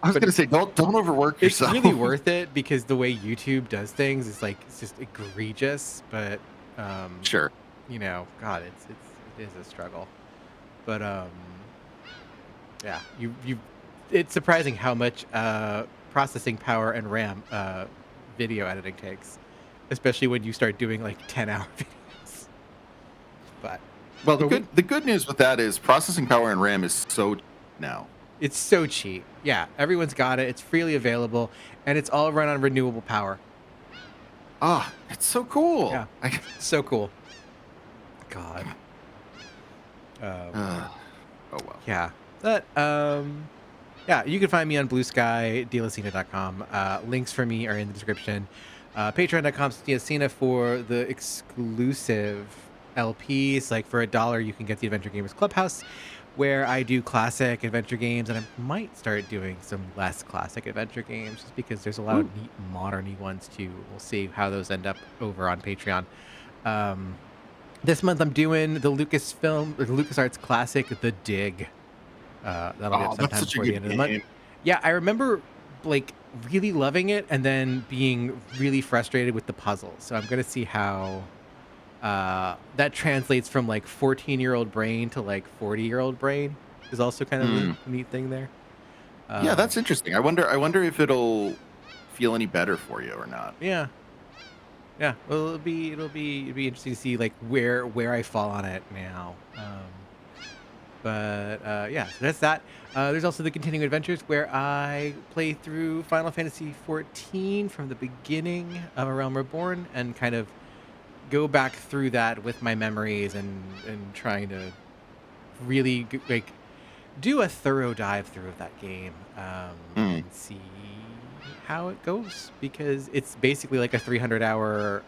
I was gonna say don't overwork yourself. It's really worth it because the way YouTube does things is like it's just egregious. But sure, God, it is a struggle. But Yeah, you. It's surprising how much processing power and RAM video editing takes, especially when you start doing like 10-hour videos. But Well, but we, the good news with that is processing power and RAM is so cheap now. it's so cheap. Yeah, everyone's got it. It's freely available, and it's all run on renewable power. Ah, it's so cool. Yeah, so cool. God. Oh well. Yeah. But yeah, you can find me on Blue Sky, dealacina.com. Links for me are in the description. Patreon.com/dealacina for the exclusive LPs. Like for $1, you can get the Adventure Gamers Clubhouse, where I do classic adventure games, and I might start doing some less classic adventure games, just because there's a lot of neat modern-y ones too. We'll see how those end up over on Patreon. This month I'm doing the LucasArts classic, The Dig. That'll be up sometime before the end of the month. Yeah, I remember like really loving it and then being really frustrated with the puzzle. So I'm gonna see how that translates from like 14-year-old brain to like 40-year-old brain. Is also kind of a neat thing there. Yeah, that's interesting. I wonder if it'll feel any better for you or not. Yeah. Yeah. Well, it'll be interesting to see like where I fall on it now. But yeah, so that's that. There's also the continuing adventures where I play through Final Fantasy XIV from the beginning of A Realm Reborn and kind of go back through that with my memories and trying to really like do a thorough dive through of that game and see how it goes, because it's basically like a 300-hour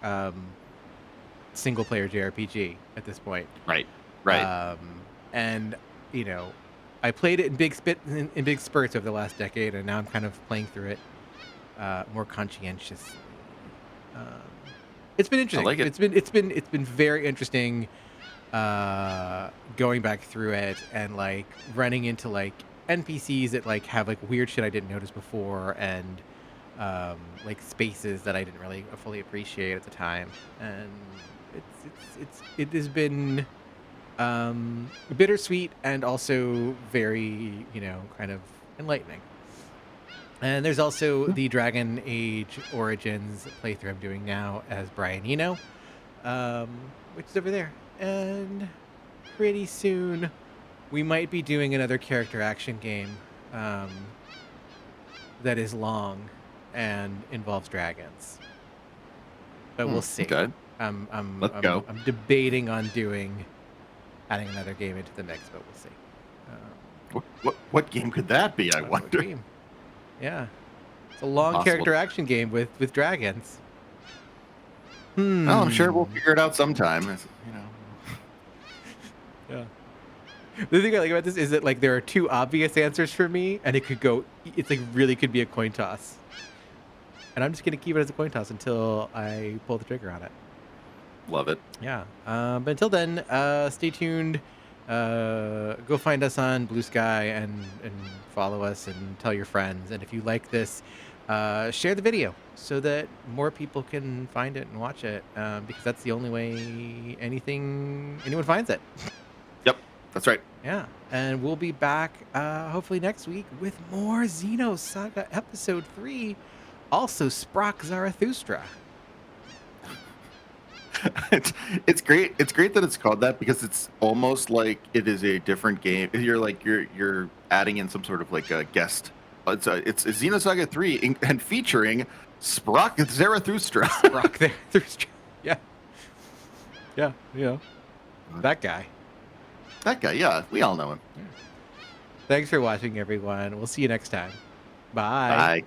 single player JRPG at this point. Right. And you know, I played it in big spurts over the last decade, and now I'm kind of playing through it more conscientiously. It's been interesting. I like it. It's been very interesting going back through it and like running into like NPCs that like have like weird shit I didn't notice before, and like spaces that I didn't really fully appreciate at the time, and it has been bittersweet and also very, you know, kind of enlightening. And there's also the Dragon Age Origins playthrough I'm doing now as Brian Eno, which is over there. And pretty soon we might be doing another character action game that is long and involves dragons. But we'll see. Okay. Let's go. I'm debating on adding another game into the mix, but we'll see. What game could that be? I wonder. Yeah, it's a long character action game with dragons. Oh, I'm sure we'll figure it out sometime. You know. Yeah. The thing I like about this is that like there are two obvious answers for me, and it's like really could be a coin toss. And I'm just gonna keep it as a coin toss until I pull the trigger on it. Love it. Yeah. But until then, stay tuned. Go find us on Blue Sky and follow us and tell your friends. And if you like this, share the video so that more people can find it and watch it, because that's the only way anyone finds it. Yep, that's right. Yeah. And we'll be back hopefully next week with more Xenosaga Episode 3, also Sprach Zarathustra. It's great. It's great that it's called that, because it's almost like it is a different game. You're adding in some sort of like a guest. It's Xenosaga 3 and featuring Sprach Zarathustra. Sprach Zarathustra. Yeah. Yeah. You know, that guy. That guy. Yeah, we all know him. Yeah. Thanks for watching, everyone. We'll see you next time. Bye. Bye.